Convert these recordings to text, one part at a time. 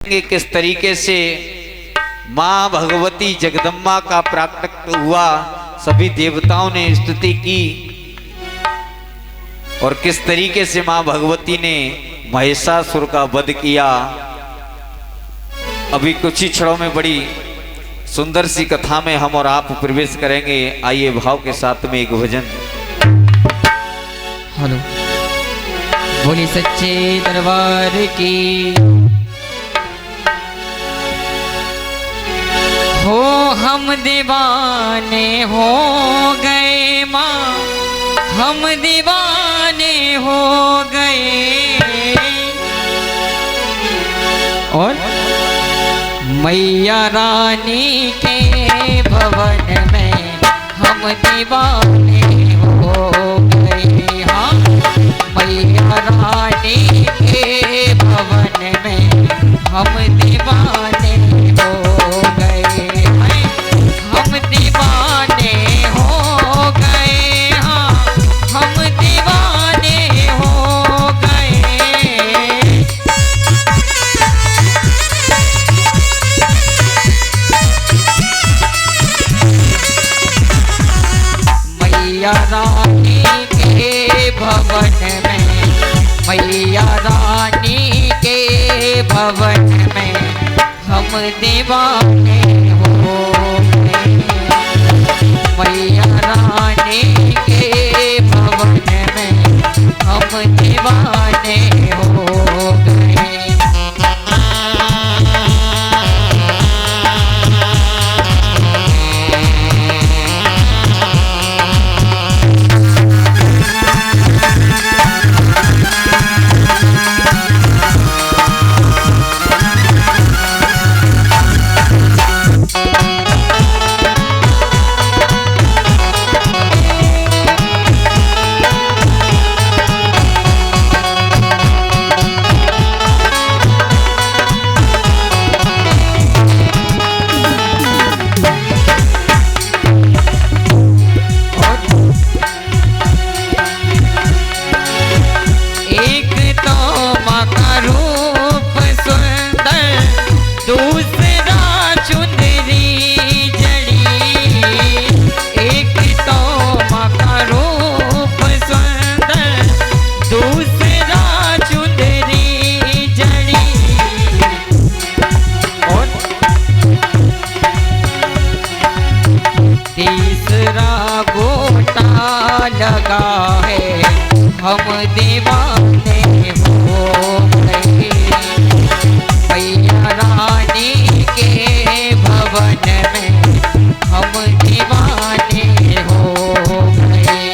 किस तरीके से मां भगवती जगदम्बा का प्राकट्य हुआ, सभी देवताओं ने स्तुति की और किस तरीके से मां भगवती ने महिषासुर का वध किया। अभी कुछ ही क्षणों में बड़ी सुंदर सी कथा में हम और आप प्रवेश करेंगे। आइए भाव के साथ में एक भजन। हेलो, बोली सच्चे दरबार की हो। हम दीवाने हो गए माँ, हम दीवाने हो गए। और मैया रानी के भवन में हम दीवाने हो गए। हाँ, मैया रानी के भवन में हम दीवाने हो गए। हम दीवाने हो गए। हाँ, हम दीवाने हो गए। मैया रानी के भवन में, मैया रानी के भवन में हम दीवाने हो गए। मैया रानी के भवन में हम दीवाने हो गए। तीसरा गोटा लगा है, हम दीवाने हो गए। मैया रानी के भवन में हम दीवाने हो गए।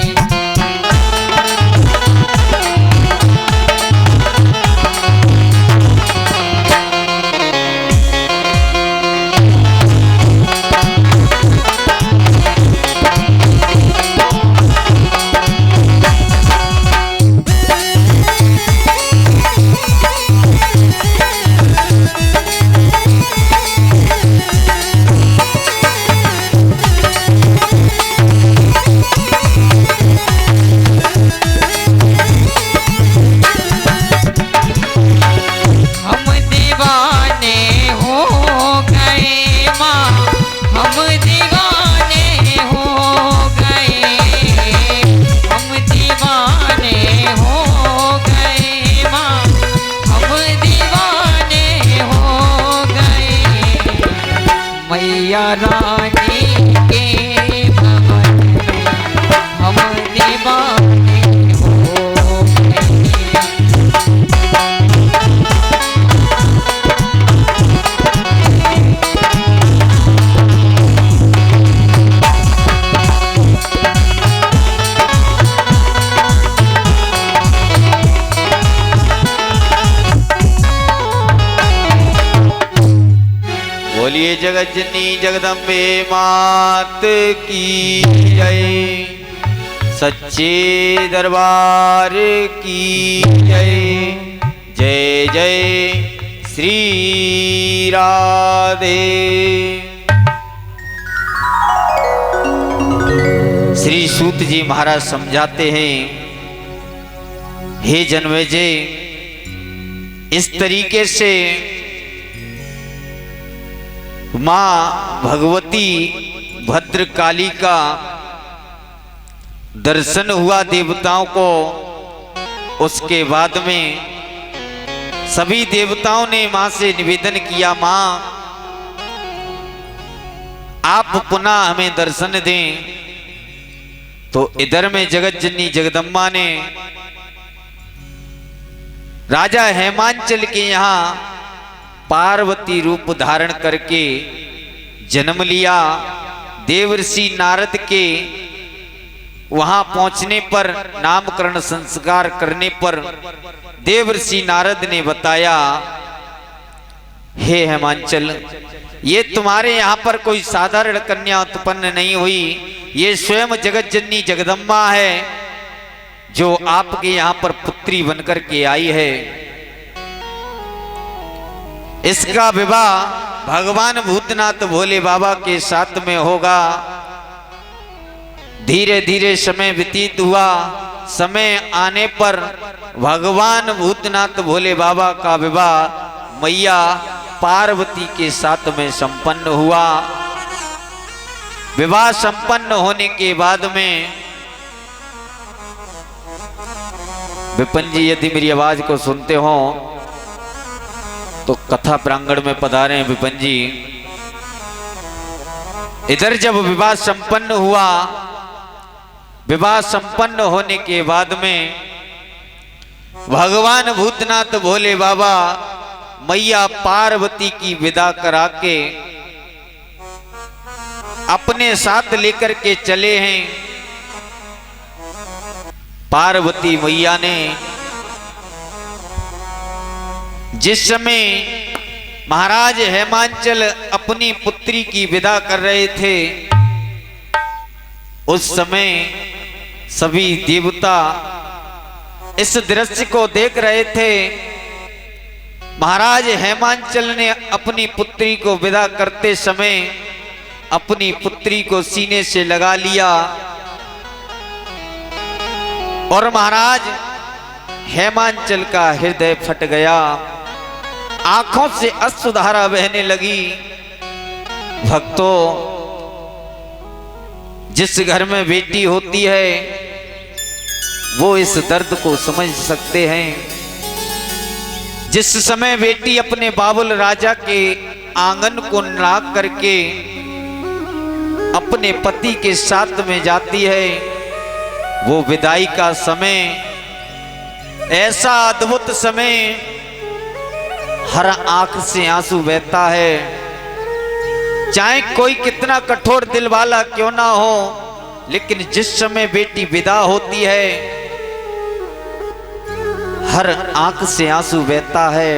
मैया रानी के भवन में हम दीवाने हो गए। बोलिए जगत जननी जगदम्बे मात की जय, सच्चे दरबार की जय। जय जय श्री राधे। श्री सूत जी महाराज समझाते हैं, हे जन्मेजय, इस तरीके से माँ भगवती भद्रकाली का दर्शन हुआ देवताओं को। उसके बाद में सभी देवताओं ने मां से निवेदन किया, मां आप पुनः हमें दर्शन दें। तो इधर में जगत जननी जगदम्बा ने राजा हेमांचल के यहाँ पार्वती रूप धारण करके जन्म लिया। देवर्षि नारद के वहां पहुंचने पर, नामकरण संस्कार करने पर देवर्षि नारद ने बताया, हे हेमांचल, ये तुम्हारे यहाँ पर कोई साधारण कन्या उत्पन्न नहीं हुई, ये स्वयं जगत जननी जगदम्बा है जो आपके यहाँ पर पुत्री बनकर के आई है। इसका विवाह भगवान भूतनाथ भोले बाबा के साथ में होगा। धीरे धीरे समय व्यतीत हुआ। समय आने पर भगवान भूतनाथ भोले बाबा का विवाह मैया पार्वती के साथ में संपन्न हुआ। विवाह संपन्न होने के बाद में विपिन जी यदि मेरी आवाज को सुनते हो तो कथा प्रांगण में पधारे हैं विपिन जी। इधर जब विवाह संपन्न हुआ, विवाह संपन्न होने के बाद में भगवान भूतनाथ भोले बाबा मैया पार्वती की विदा करा के अपने साथ लेकर के चले हैं। पार्वती मैया ने जिस समय महाराज हेमांचल अपनी पुत्री की विदा कर रहे थे, उस समय सभी देवता इस दृश्य को देख रहे थे। महाराज हेमांचल ने अपनी पुत्री को विदा करते समय अपनी पुत्री को सीने से लगा लिया और महाराज हेमांचल का हृदय फट गया, आंखों से अश्रुधारा बहने लगी। भक्तों, जिस घर में बेटी होती है वो इस दर्द को समझ सकते हैं। जिस समय बेटी अपने बाबुल राजा के आंगन को नाक करके अपने पति के साथ में जाती है, वो विदाई का समय ऐसा अद्भुत समय, हर आंख से आंसू बहता है। चाहे कोई कितना कठोर दिल वाला क्यों ना हो, लेकिन जिस समय बेटी विदा होती है हर आंख से आंसू बहता है।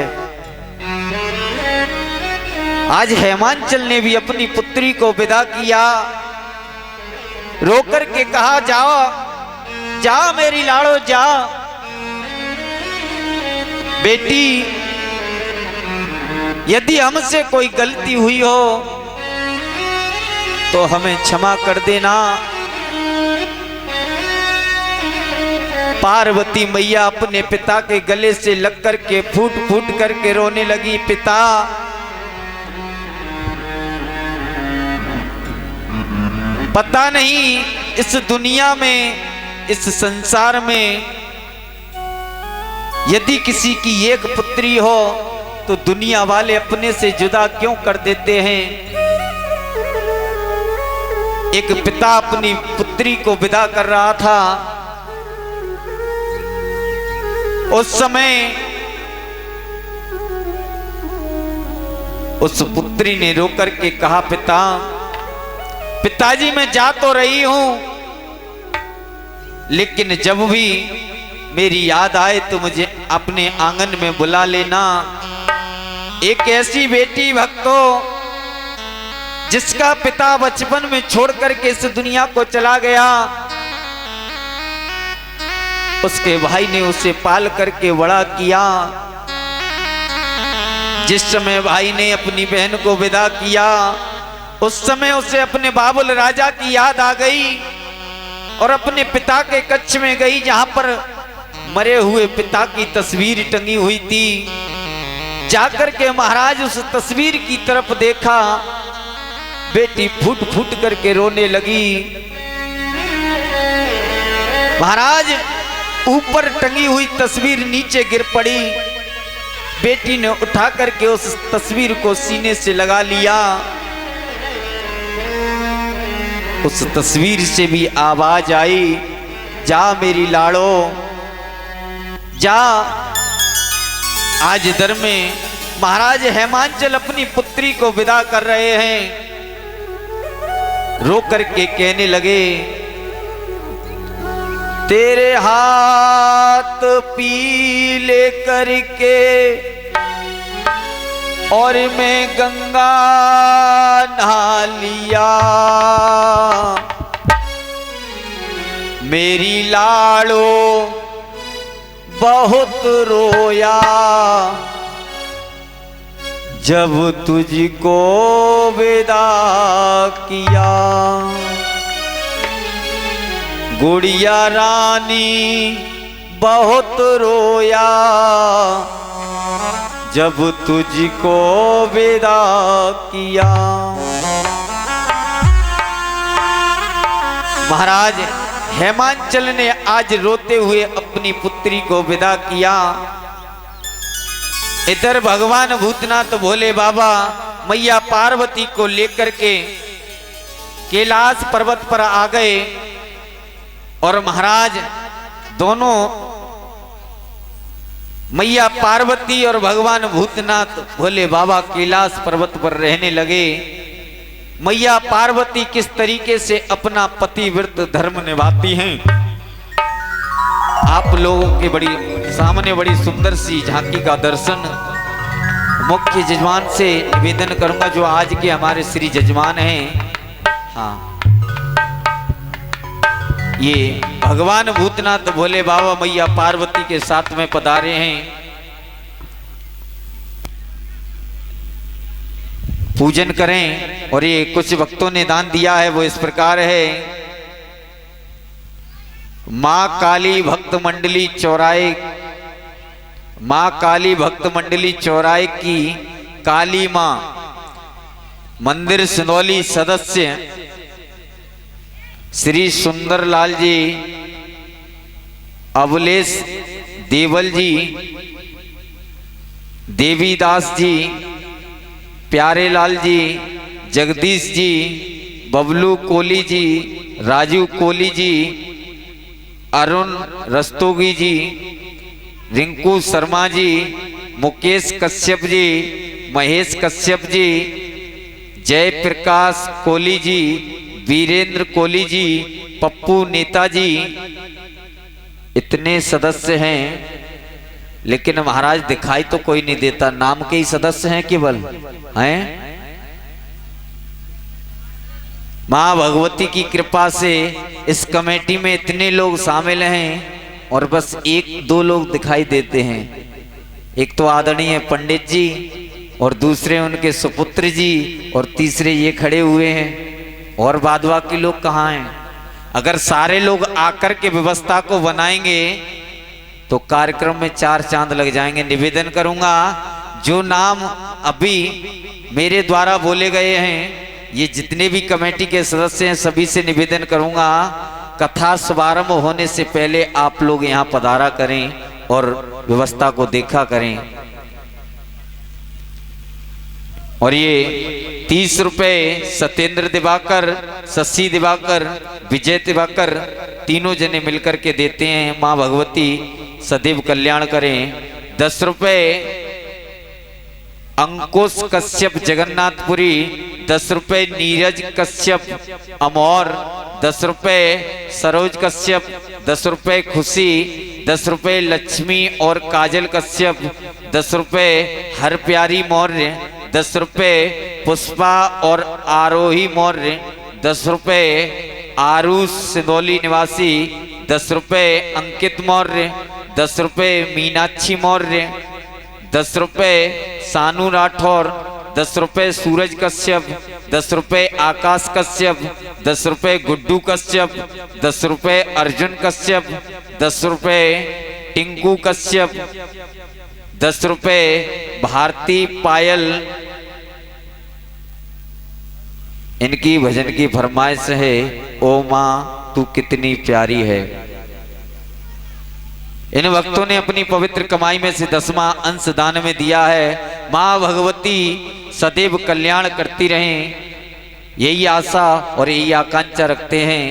आज हेमांचल ने भी अपनी पुत्री को विदा किया, रोकर के कहा, जाओ जा मेरी लाड़ो जा। बेटी, यदि हमसे कोई गलती हुई हो तो हमें क्षमा कर देना। पार्वती मैया अपने पिता के गले से लग कर के फूट फूट करके रोने लगी, पिता पता नहीं इस दुनिया में, इस संसार में यदि किसी की एक पुत्री हो तो दुनिया वाले अपने से जुदा क्यों कर देते हैं। एक पिता अपनी पुत्री को विदा कर रहा था, उस समय उस पुत्री ने रोकर के कहा, पिताजी मैं जा तो रही हूं, लेकिन जब भी मेरी याद आए तो मुझे अपने आंगन में बुला लेना। एक ऐसी बेटी भक्तों जिसका पिता बचपन में छोड़ करके इस दुनिया को चला गया, उसके भाई ने उसे पाल करके बड़ा किया। जिस समय भाई ने अपनी बहन को विदा किया, उस समय उसे अपने बाबुल राजा की याद आ गई और अपने पिता के कक्ष में गई, जहां पर मरे हुए पिता की तस्वीर टंगी हुई थी। जाकर के महाराज उस तस्वीर की तरफ देखा बेटी फूट फूट करके रोने लगी। महाराज ऊपर टंगी हुई तस्वीर नीचे गिर पड़ी। बेटी ने उठा करके उस तस्वीर को सीने से लगा लिया। उस तस्वीर से भी आवाज आई, जा मेरी लाड़ो जा। आज दर में महाराज हेमांचल अपनी पुत्री को विदा कर रहे हैं। रो करके कहने लगे, तेरे हाथ पीले करके और मैं गंगा नहा लिया। मेरी लाड़ो बहुत रोया जब तुझको विदा किया। गुड़िया रानी बहुत रोया जब तुझको विदा किया। महाराज हेमांचल ने आज रोते हुए अपनी पुत्री को विदा किया। इधर भगवान भूतनाथ भोले बाबा मैया पार्वती को लेकर के कैलाश पर्वत पर आ गए और महाराज दोनों मैया पार्वती और भगवान भूतनाथ भोले बाबा कैलाश पर्वत पर रहने लगे। मैया पार्वती किस तरीके से अपना पतिव्रत धर्म निभाती हैं, आप लोगों के बड़ी सामने बड़ी सुंदर सी झांकी का दर्शन मुख्य जजमान से निवेदन करूंगा, जो आज के हमारे श्री जजमान हैं। हाँ, ये भगवान भूतनाथ भोले बाबा मैया पार्वती के साथ में पधारे हैं। पूजन करें। और ये कुछ भक्तों ने दान दिया है, वो इस प्रकार है। माँ काली भक्त मंडली चौराहे, माँ काली भक्त मंडली चौराहे की काली माँ मंदिर सिंदौली सदस्य श्री सुंदरलाल जी, अवलेश देवल जी, देवीदास जी, प्यारेलाल जी, जगदीश जी, बबलू कोली जी, राजू कोली जी, अरुण रस्तोगी जी, रिंकू शर्मा जी, मुकेश कश्यप जी, महेश कश्यप जी, जय प्रकाश कोली जी, वीरेंद्र कोली जी, पप्पू नेताजी, इतने सदस्य हैं। लेकिन महाराज दिखाई तो कोई नहीं देता, नाम के ही सदस्य हैं केवल, हैं। मां भगवती की कृपा से इस कमेटी में इतने लोग शामिल हैं और बस एक दो लोग दिखाई देते हैं। एक तो आदरणीय पंडित जी और दूसरे उनके सुपुत्र जी और तीसरे ये खड़े हुए हैं, और बाद बाकी लोग कहाँ हैं। अगर सारे लोग आकर के व्यवस्था को बनाएंगे तो कार्यक्रम में चार चांद लग जाएंगे। निवेदन करूंगा, जो नाम अभी मेरे द्वारा बोले गए हैं, ये जितने भी कमेटी के सदस्य हैं, सभी से निवेदन करूंगा, कथा शुभारंभ होने से पहले आप लोग यहाँ पधारा करें और व्यवस्था को देखा करें। और ये 30 रुपए सत्येंद्र दिवाकर, शशि दिवाकर, विजय दिवाकर तीनों जने मिलकर के देते हैं। माँ भगवती सदैव कल्याण करें। 10 रुपए अंकुश कश्यप जगन्नाथपुरी, 10 रुपए नीरज कश्यप अमौर, 10 रुपए सरोज कश्यप, 10 रुपए खुशी, 10 रुपए लक्ष्मी और काजल कश्यप, 10 रुपए हर प्यारी मौर्य, 10 रुपए पुष्पा और आरोही मौर्य, 10 रुपए आरुष सिंदौली निवासी, 10 रुपए अंकित मौर्य, 10 रुपए मीनाक्षी मौर्य, 10 रुपए सानू राठौर, 10 रुपए सूरज कश्यप, 10 रुपए आकाश कश्यप, 10 रुपए गुड्डू कश्यप, 10 रुपए अर्जुन कश्यप, 10 रुपए टिंकू कश्यप, 10 रुपए भारती पायल, इनकी भजन की फरमाइश है, ओ माँ तू कितनी प्यारी है। इन भक्तों ने अपनी पवित्र कमाई में से 10वां अंश दान में दिया है। माँ भगवती सदैव कल्याण करती रहें, यही आशा और यही आकांक्षा रखते हैं।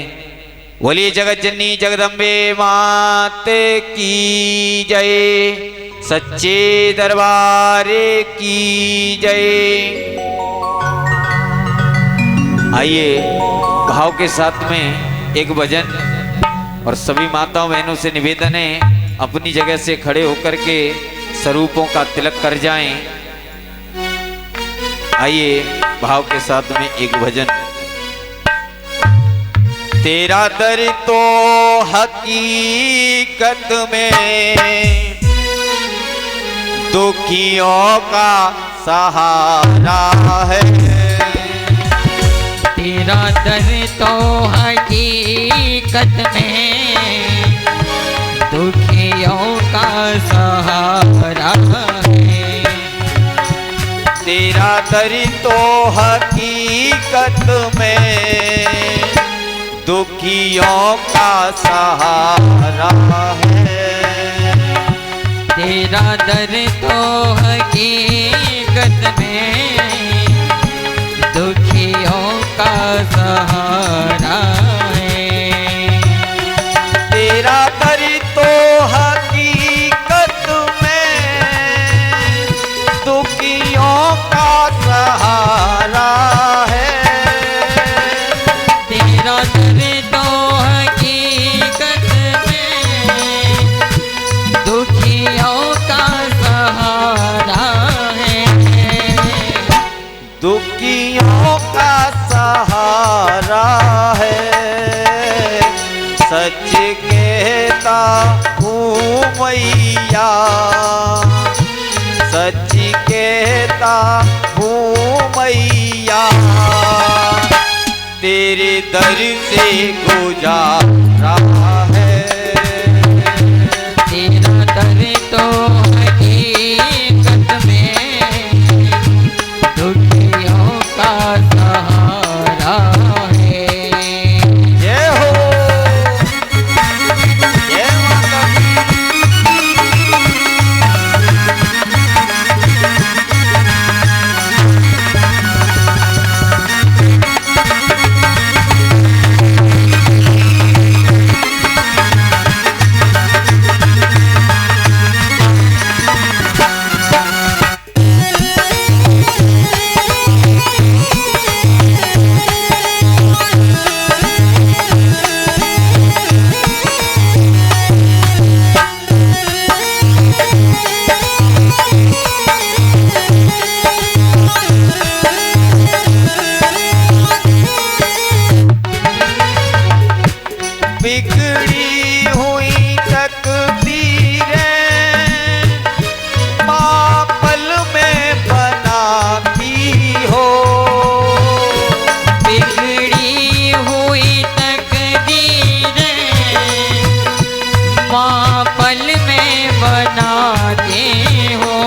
बोलिए जगत जननी जगदम्बे माते की जय, सच्चे दरबारे की जय। आइए भाव के साथ में एक भजन, और सभी माताओं बहनों से निवेदन है अपनी जगह से खड़े होकर के स्वरूपों का तिलक कर जाएं। आइए भाव के साथ में एक भजन। तेरा दर तो हकीकत में दुखियों का सहारा है। तेरा दर तो हकीकत में दुखियों का सहारा है। तेरा दर तो हकीकत में दुखियों का सहारा है। तेरा दर तो हकीकत में दुखियों का सहारा है। तेरा दर तो हकीकत में दुखियों का सहारा है। तेरा दर तो हकीकत में दुखियों का सहारा है। दुखियों का सहारा है। सच कहता हूँ मैया, सच कहता हूँ मैया, तेरे दर से गुजारा है। तेरा दर तो हकीकत में दुखियों का सहारा है। जय हो, जय माता दी। बिगड़ी हुई तकदीरें माँ पल में बनाती हो। बिगड़ी हुई तकदीरें माँ पल में बनाते हो।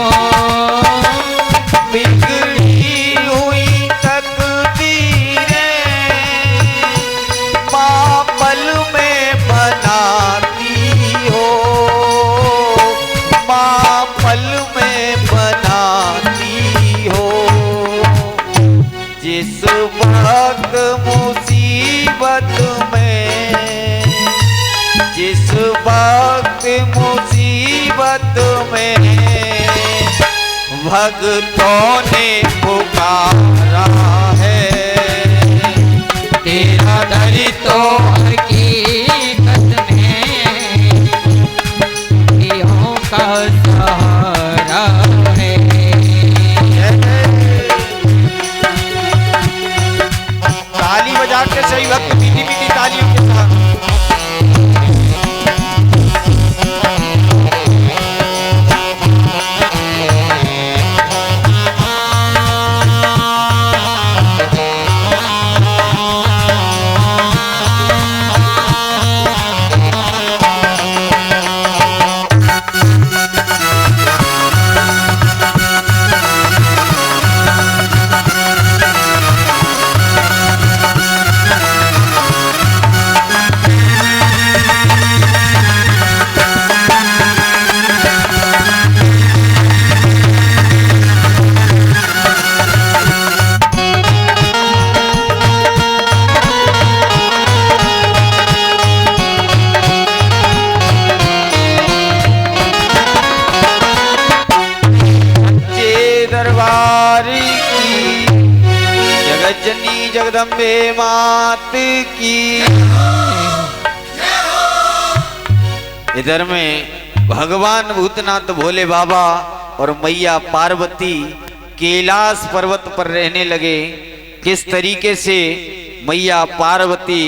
बिगड़ी हुई तकदीरें माँ पल में बनाती हो। माँ पल में बनाती हो। जिस वक्त मुसीबत में, जिस वक्त मुसीबत में भक्तों ने पुकारा है। तेरा दर तो हकीकत में दुखियों का सहारा है। ताली बजा के सही वक्त मीठी मीठी तालियों के साथ। जगदम्बे मात की। इधर में भगवान भूतनाथ भोले बाबा और मैया पार्वती कैलाश पर्वत पर रहने लगे। किस तरीके से मैया पार्वती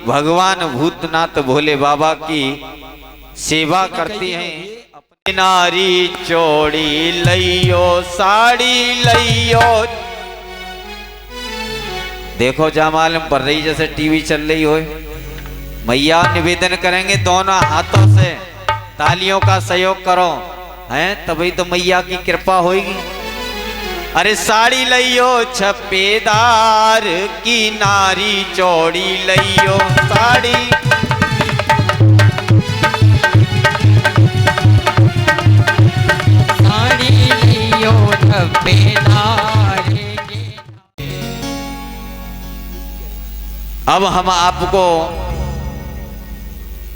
भगवान भूतनाथ भोले बाबा की सेवा करती हैं। अपनी नारी चोड़ी लइयो साड़ी लइयो। देखो जा मालूम पड़ रही जैसे टीवी चल रही हो। मैया निवेदन करेंगे दोनों हाथों से तालियों का सहयोग करो, हैं तभी तो मैया की कृपा होगी। अरे साड़ी लइयो छपेदार की नारी चौड़ी लइयो साड़ी। साड़ी लइयो छपेदार। अब हम आपको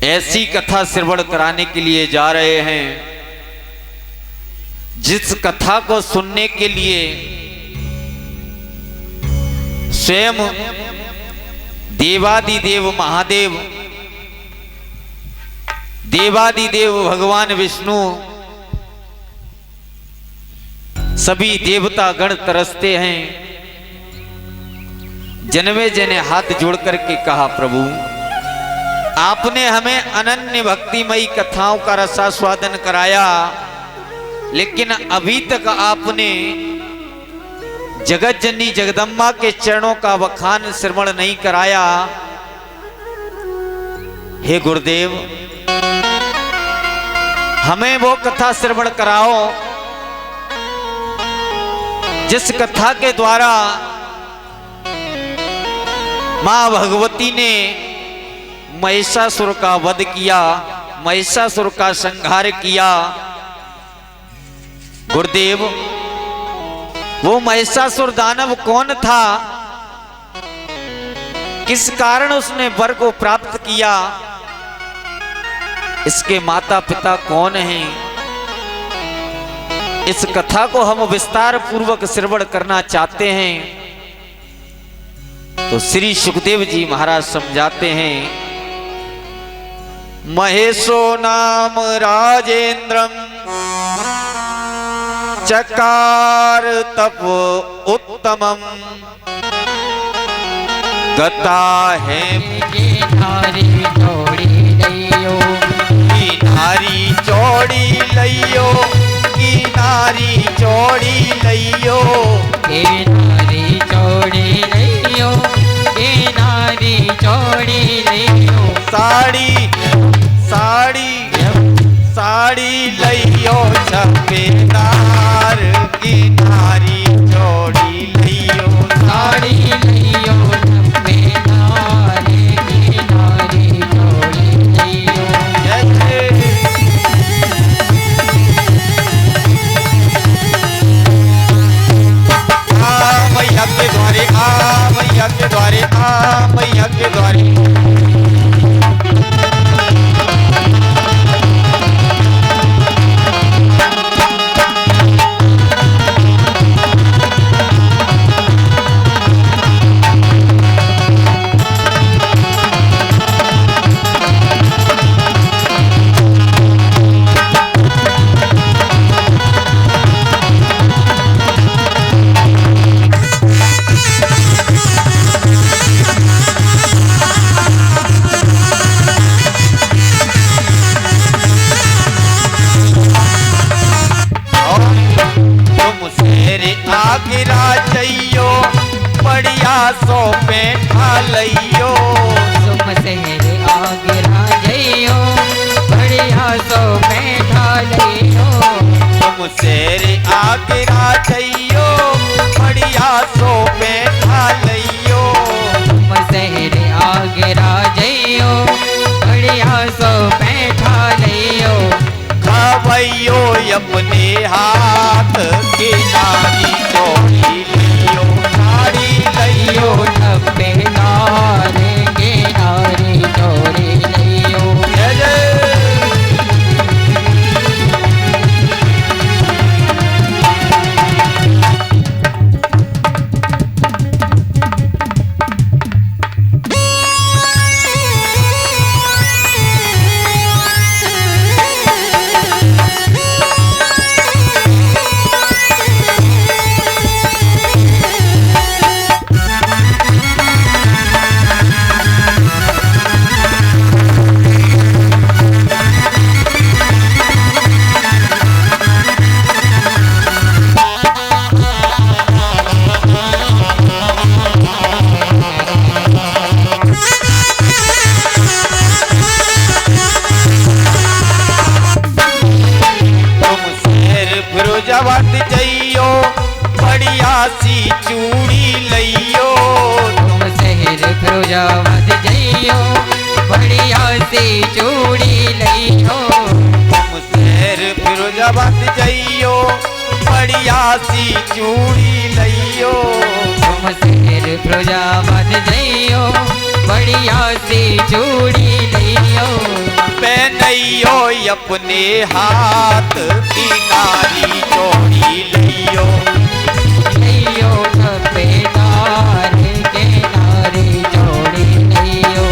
ऐसी कथा श्रवण कराने के लिए जा रहे हैं जिस कथा को सुनने के लिए स्वयं देवादिदेव महादेव, देवादिदेव भगवान विष्णु, सभी देवता गण तरसते हैं। जन्मे जने हाथ जोड़ करके कहा, प्रभु आपने हमें अनन्य भक्तिमयी कथाओं का रसास्वादन कराया, लेकिन अभी तक आपने जगत जननी जगदम्बा के चरणों का बखान श्रवण नहीं कराया। हे गुरुदेव, हमें वो कथा श्रवण कराओ जिस कथा के द्वारा मां भगवती ने महिषासुर का वध किया, महिषासुर का संहार किया। गुरुदेव, वो महिषासुर दानव कौन था? किस कारण उसने वर को प्राप्त किया? इसके माता पिता कौन हैं? इस कथा को हम विस्तार पूर्वक श्रवण करना चाहते हैं। तो श्री सुखदेव जी महाराज समझाते हैं, महेशो नाम राजेंद्रम चकार तप उत्तमम गता है नारी चौड़ी लइयो, की नारी चौड़ी लइयो, की नारी चौड़ी लइयो, के नारी चौड़ी लइयो, के नारी चौड़ी लइयो। साड़ी साड़ी साड़ी लइयो छपेदार की नारी चौड़ी लइयो साड़ी लइयो छपेदार की नारी चौड़ी लइयो। मैया के द्वारे आ, मैया के द्वारे आ, मैया के द्वारे। आगिरा चइयो बढ़िया सो बैठा लइयो, तुम शहर आगरा जइयो बढ़िया सो बैठा लइयो। तुम शेर आगिरा चइयो बढ़िया सो बैठा लइयो, तुम शहर आगरा जइयो बढ़िया सो बैठा लइयो। खावइयो अपने हाथ की नारी चौड़ी लइयो साड़ी लइयो छपेदार के नारी चौड़ी लइयो। जय जय। सी चूड़ी लइयो। तुम शहर फिरोजाबाद जइयो, बढ़िया सी चूड़ी लइयो। तुम शहर फिरोजाबाद जइयो, बढ़िया सी चूड़ी लइयो। तुम शहर फिरोजाबाद जइयो, बढ़िया सी चूड़ी लइयो। पहनइयो अपने हाथ की नारी चौड़ी लइयो। लइयो सफेदार के नारी चौड़ी लइयो।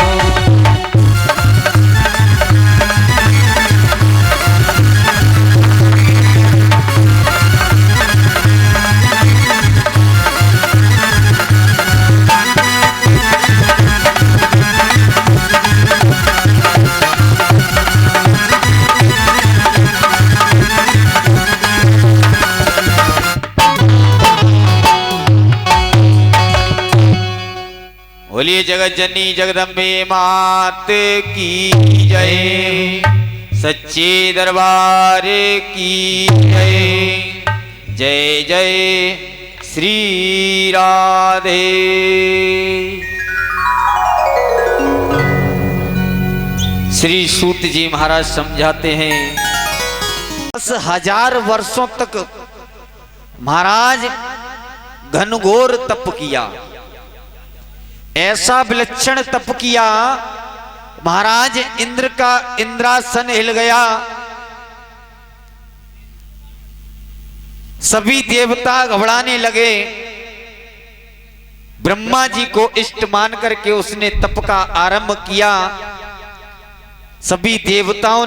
बोलिए जगत जननी जगदम्बे मात की जय, सच्चे दरबार की जय। जय जय श्री राधे। श्री सूत जी महाराज समझाते हैं 10,000 वर्षों तक महाराज घनघोर तप किया, ऐसा विलक्षण तप किया महाराज इंद्र का इंद्रासन हिल गया। सभी देवता घबराने लगे। ब्रह्मा जी को इष्ट मान करके उसने तप का आरंभ किया। सभी देवताओं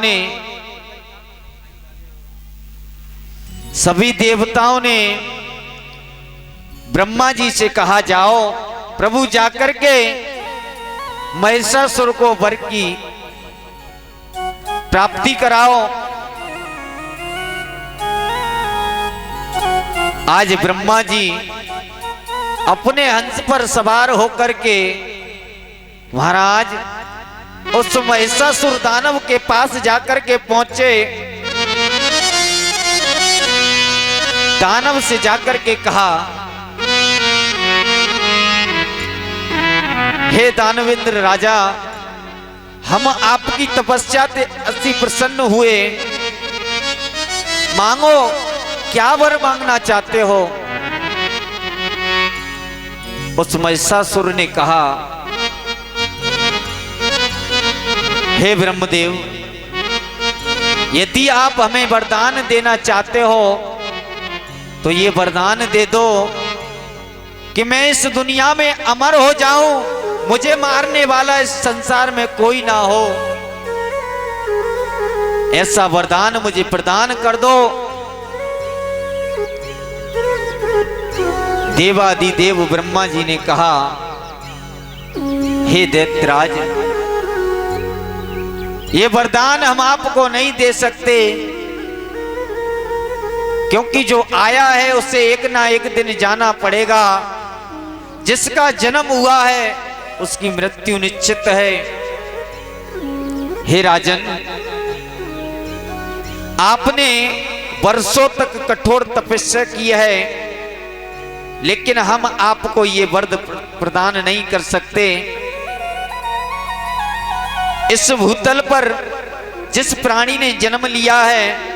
ने ब्रह्मा जी से कहा, जाओ प्रभु जाकर के महिषासुर को वर की प्राप्ति कराओ। आज ब्रह्मा जी अपने हंस पर सवार होकर के महाराज उस महिषासुर दानव के पास जाकर के पहुंचे। दानव से जाकर के कहा, हे दानवेंद्र राजा, हम आपकी तपस्या से अति प्रसन्न हुए। मांगो, क्या वर मांगना चाहते हो? उस महिषासुर ने कहा, हे ब्रह्मदेव, यदि आप हमें वरदान देना चाहते हो तो ये वरदान दे दो कि मैं इस दुनिया में अमर हो जाऊं, मुझे मारने वाला इस संसार में कोई ना हो। ऐसा वरदान मुझे प्रदान कर दो। देवादिदेव ब्रह्मा जी ने कहा, हे दैत्यराज, ये वरदान हम आपको नहीं दे सकते, क्योंकि जो आया है उसे एक ना एक दिन जाना पड़ेगा। जिसका जन्म हुआ है उसकी मृत्यु निश्चित है। हे राजन, आपने वर्षों तक कठोर तपस्या की है, लेकिन हम आपको ये वर प्रदान नहीं कर सकते। इस भूतल पर जिस प्राणी ने जन्म लिया है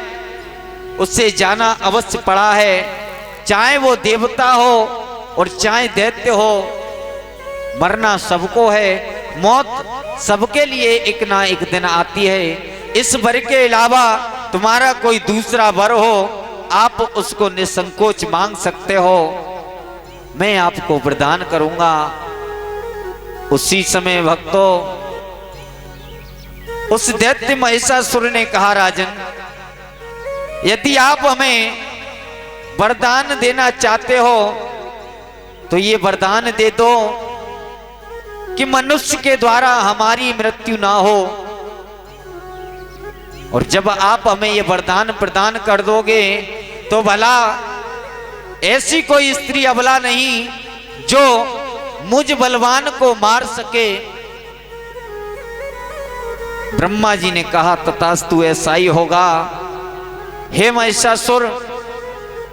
उससे जाना अवश्य पड़ा है, चाहे वो देवता हो और चाहे दैत्य हो। मरना सबको है, मौत सबके लिए एक ना एक दिन आती है। इस वर के अलावा तुम्हारा कोई दूसरा वर हो, आप उसको निसंकोच मांग सकते हो, मैं आपको वरदान करूंगा। उसी समय भक्तों, उस दैत्य महिषासुर ने कहा, राजन, यदि आप हमें वरदान देना चाहते हो तो ये वरदान दे दो कि मनुष्य के द्वारा हमारी मृत्यु ना हो। और जब आप हमें ये वरदान प्रदान कर दोगे तो भला ऐसी कोई स्त्री अबला नहीं जो मुझ बलवान को मार सके। ब्रह्मा जी ने कहा, तथास्तु, ऐसा ही होगा। हे महिषासुर,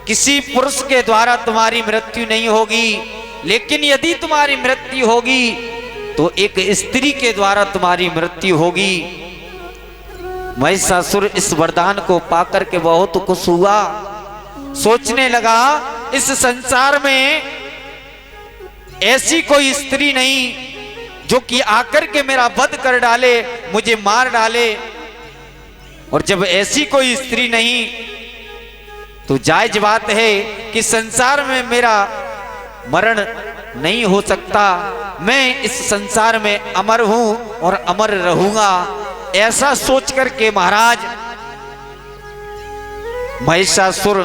किसी पुरुष के द्वारा तुम्हारी मृत्यु नहीं होगी, लेकिन यदि तुम्हारी मृत्यु होगी तो एक स्त्री के द्वारा तुम्हारी मृत्यु होगी। महिषासुर इस वरदान को पाकर के बहुत खुश हुआ, सोचने लगा इस संसार में ऐसी कोई स्त्री नहीं जो कि आकर के मेरा वध कर डाले, मुझे मार डाले। और जब ऐसी कोई स्त्री नहीं तो जायज बात है कि संसार में मेरा मरण नहीं हो सकता, मैं इस संसार में अमर हूं और अमर रहूंगा। ऐसा सोच करके महाराज महिषासुर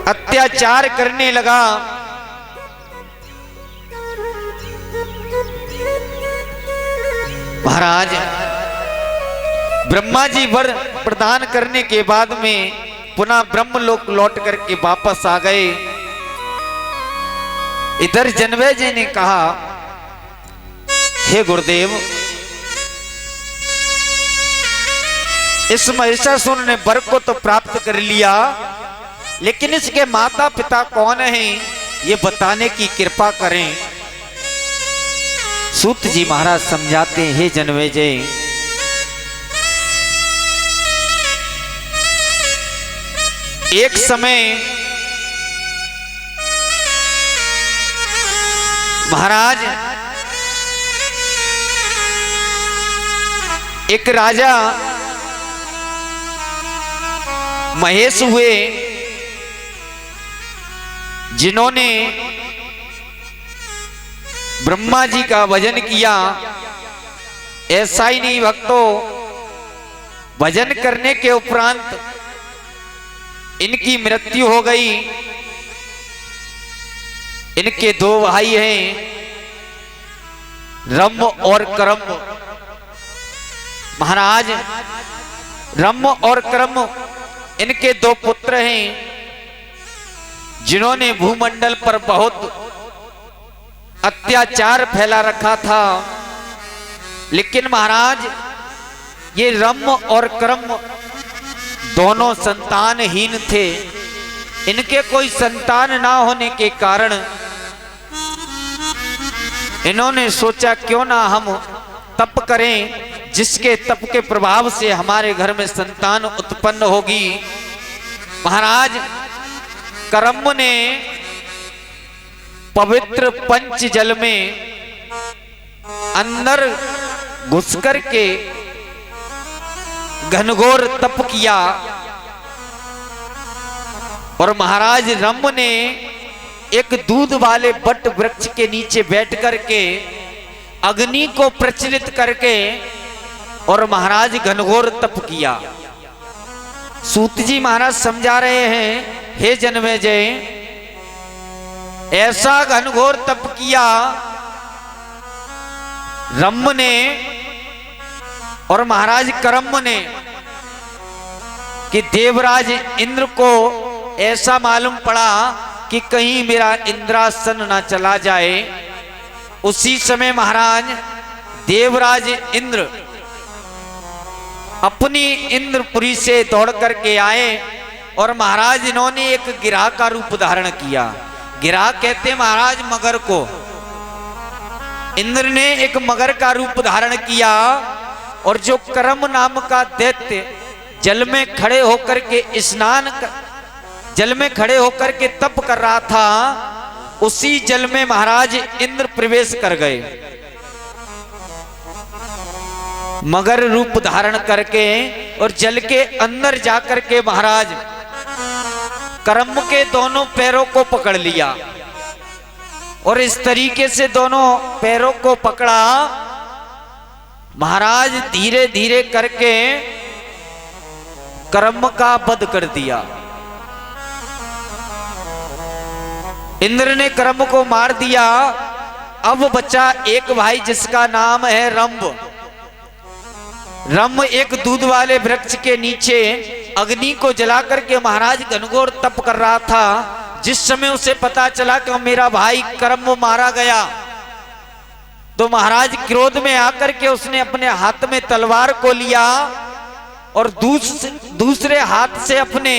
अत्याचार करने लगा। महाराज ब्रह्मा जी वर प्रदान करने के बाद में पुनः ब्रह्मलोक लौट करके वापस आ गए। इधर जनमेजय जी ने कहा, हे गुरुदेव, इस महिषासुर ने वर को तो प्राप्त कर लिया, लेकिन इसके माता पिता कौन हैं ये बताने की कृपा करें। सूत जी महाराज समझाते हैं, हे जनमेजय, एक समय महाराज एक राजा महेश हुए, जिन्होंने ब्रह्मा जी का भजन किया। ऐसा ही नहीं भक्तों, भजन करने के उपरांत इनकी मृत्यु हो गई। इनके दो भाई हैं, रम और करम। महाराज रम और करम इनके दो पुत्र हैं, जिन्होंने भूमंडल पर बहुत अत्याचार फैला रखा था। लेकिन महाराज ये रम और करम दोनों संतानहीन थे। इनके कोई संतान ना होने के कारण इन्होंने सोचा क्यों ना हम तप करें, जिसके तप के प्रभाव से हमारे घर में संतान उत्पन्न होगी। महाराज करम ने पवित्र पंच जल में अंदर घुस कर के घनघोर तप किया, और महाराज रम ने एक दूध वाले बट वृक्ष के नीचे बैठ करके अग्नि को प्रज्वलित करके और महाराज घनघोर तप किया। सूत जी महाराज समझा रहे हैं, हे जनमेजय, ऐसा घनघोर तप किया रम ने और महाराज करम ने कि देवराज इंद्र को ऐसा मालूम पड़ा कि कहीं मेरा इंद्रासन ना चला जाए। उसी समय महाराज देवराज इंद्र अपनी इंद्रपुरी से दौड़ करके आए, और महाराज इन्होंने एक गिरह का रूप धारण किया। गिरह कहते महाराज मगर को। इंद्र ने एक मगर का रूप धारण किया, और जो करम नाम का दैत्य जल में खड़े होकर के जल में खड़े होकर के तप कर रहा था, उसी जल में महाराज इंद्र प्रवेश कर गए। मगर रूप धारण करके और जल के अंदर जाकर के महाराज करम के दोनों पैरों को पकड़ लिया, और इस तरीके से दोनों पैरों को पकड़ा। महाराज धीरे धीरे करके करम का वध कर दिया। इंद्र ने करम को मार दिया। अब बचा एक भाई जिसका नाम है रंभ। रम एक दूध वाले वृक्ष के नीचे अग्नि को जला करके महाराज घनघोर तप कर रहा था। जिस समय उसे पता चला कि मेरा भाई करम मारा गया, तो महाराज क्रोध में आकर के उसने अपने हाथ में तलवार को लिया और दूसरे हाथ से अपने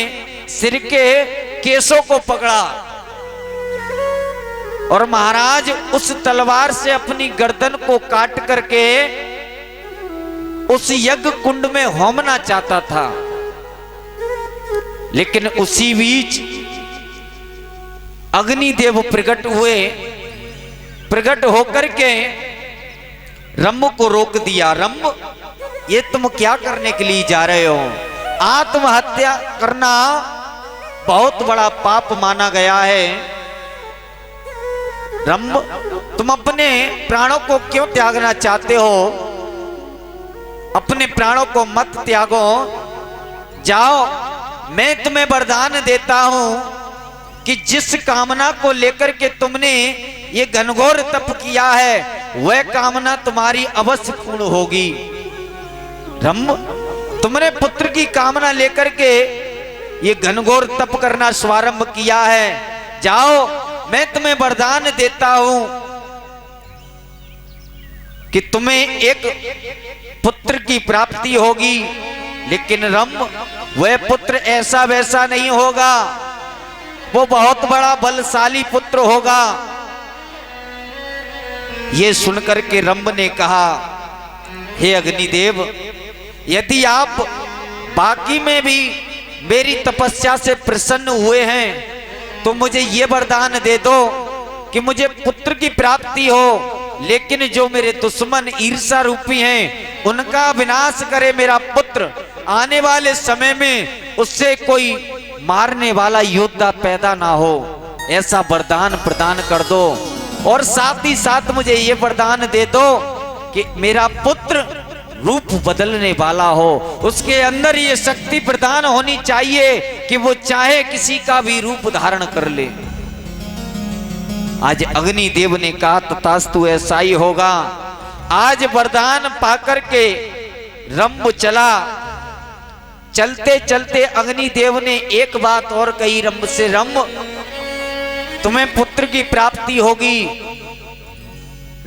सिर के केसों को पकड़ा और महाराज उस तलवार से अपनी गर्दन को काट करके उस यज्ञ कुंड में होमना चाहता था। लेकिन उसी बीच अग्निदेव प्रकट हुए। प्रकट होकर के रम्म को रोक दिया। रम्म, ये तुम क्या करने के लिए जा रहे हो? आत्महत्या करना बहुत बड़ा पाप माना गया है। रम्म, तुम अपने प्राणों को क्यों त्यागना चाहते हो? अपने प्राणों को मत त्यागो। जाओ, मैं तुम्हें वरदान देता हूं कि जिस कामना को लेकर के तुमने ये घनघोर तप किया है वह कामना तुम्हारी अवश्य पूर्ण होगी। रम्म, तुमने पुत्र की कामना लेकर के ये घनघोर तप करना स्वारंभ किया है। जाओ, मैं तुम्हें वरदान देता हूं कि तुम्हें एक पुत्र की प्राप्ति होगी। लेकिन रम्म, वह पुत्र ऐसा वैसा नहीं होगा, वो बहुत बड़ा बलशाली पुत्र होगा। ये सुनकर के रम्म ने कहा, हे अग्निदेव, यदि आप बाकी में भी मेरी तपस्या से प्रसन्न हुए हैं तो मुझे ये वरदान दे दो कि मुझे पुत्र की प्राप्ति हो, लेकिन जो मेरे दुश्मन ईर्षा रूपी हैं उनका विनाश करे मेरा पुत्र। आने वाले समय में उससे कोई मारने वाला योद्धा पैदा ना हो, ऐसा वरदान प्रदान कर दो। और साथ ही साथ मुझे ये वरदान दे दो कि मेरा पुत्र रूप बदलने वाला हो, उसके अंदर ये शक्ति प्रदान होनी चाहिए कि वो चाहे किसी का भी रूप धारण कर ले। आज अग्निदेव ने कहा, तथास्तु, ऐसा ही होगा। आज वरदान पाकर के रम्म चला। चलते चलते अग्निदेव ने एक बात और कही रम्म से, रम्म, तुम्हें पुत्र की प्राप्ति होगी।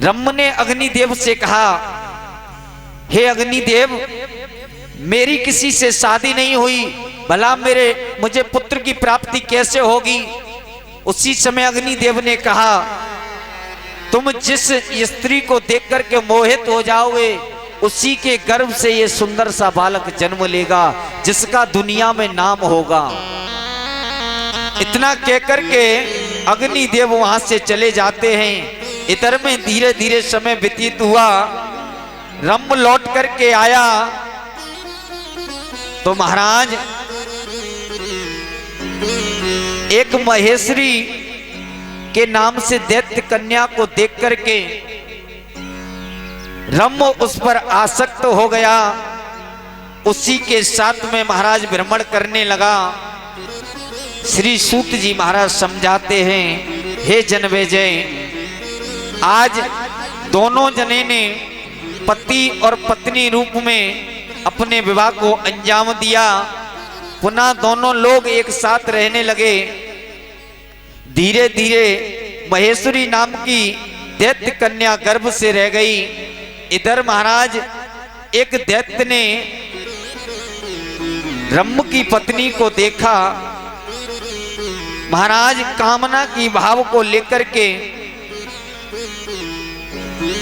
रम्म ने अग्निदेव से कहा, हे अग्निदेव, मेरी किसी से शादी नहीं हुई, भला मुझे पुत्र की प्राप्ति कैसे होगी? उसी समय अग्निदेव ने कहा, तुम जिस स्त्री को देख करके मोहित हो जाओगे उसी के गर्भ से ये सुंदर सा बालक जन्म लेगा जिसका दुनिया में नाम होगा। इतना कहकर के अग्निदेव वहां से चले जाते हैं। इधर में धीरे धीरे समय व्यतीत हुआ। रम्म लौट करके आया तो महाराज एक महेश्वरी के नाम से दैत्य कन्या को देख करके रम्म उस पर आसक्त हो गया। उसी के साथ में महाराज भ्रमण करने लगा। श्री सूत जी महाराज समझाते हैं, हे जनमेजय, आज दोनों जने ने पति और पत्नी रूप में अपने विवाह को अंजाम दिया। पुनः दोनों लोग एक साथ रहने लगे। धीरे धीरे महेश्वरी नाम की दैत्य कन्या गर्भ से रह गई। इधर महाराज एक दैत्य ने रम्म की पत्नी को देखा। महाराज कामना की भाव को लेकर के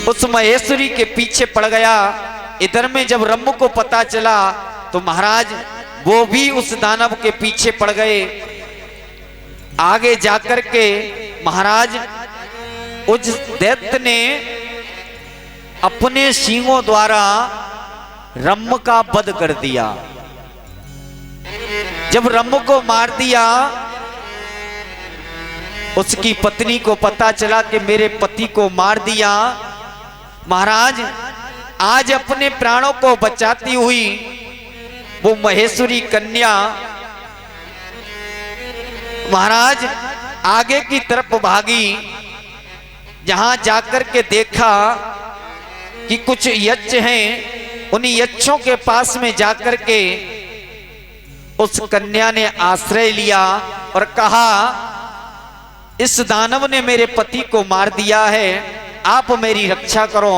उस महेश्वरी के पीछे पड़ गया। इधर में जब रम्म को पता चला तो महाराज वो भी उस दानव के पीछे पड़ गए। आगे जाकर के महाराज उस दैत्य ने अपने सींगों द्वारा रम्म का वध कर दिया। जब रम्म को मार दिया, उसकी पत्नी को पता चला कि मेरे पति को मार दिया। महाराज आज अपने प्राणों को बचाती हुई वो महेश्वरी कन्या महाराज आगे की तरफ भागी। जहां जाकर के देखा कि कुछ यक्ष हैं, उन यक्षों के पास में जाकर के उस कन्या ने आश्रय लिया और कहा, इस दानव ने मेरे पति को मार दिया है, आप मेरी रक्षा करो।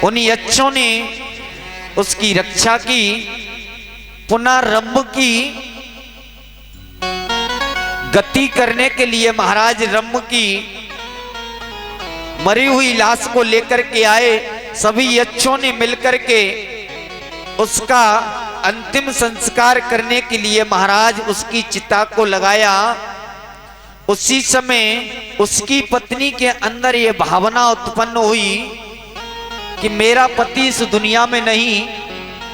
उन यक्षों ने उसकी रक्षा की। पुनः रंभ की गति करने के लिए महाराज रंभ की मरी हुई लाश को लेकर के आए। सभी यक्षों ने मिलकर के उसका अंतिम संस्कार करने के लिए महाराज उसकी चिता को लगाया। उसी समय उसकी पत्नी के अंदर ये भावना उत्पन्न हुई कि मेरा पति इस दुनिया में नहीं,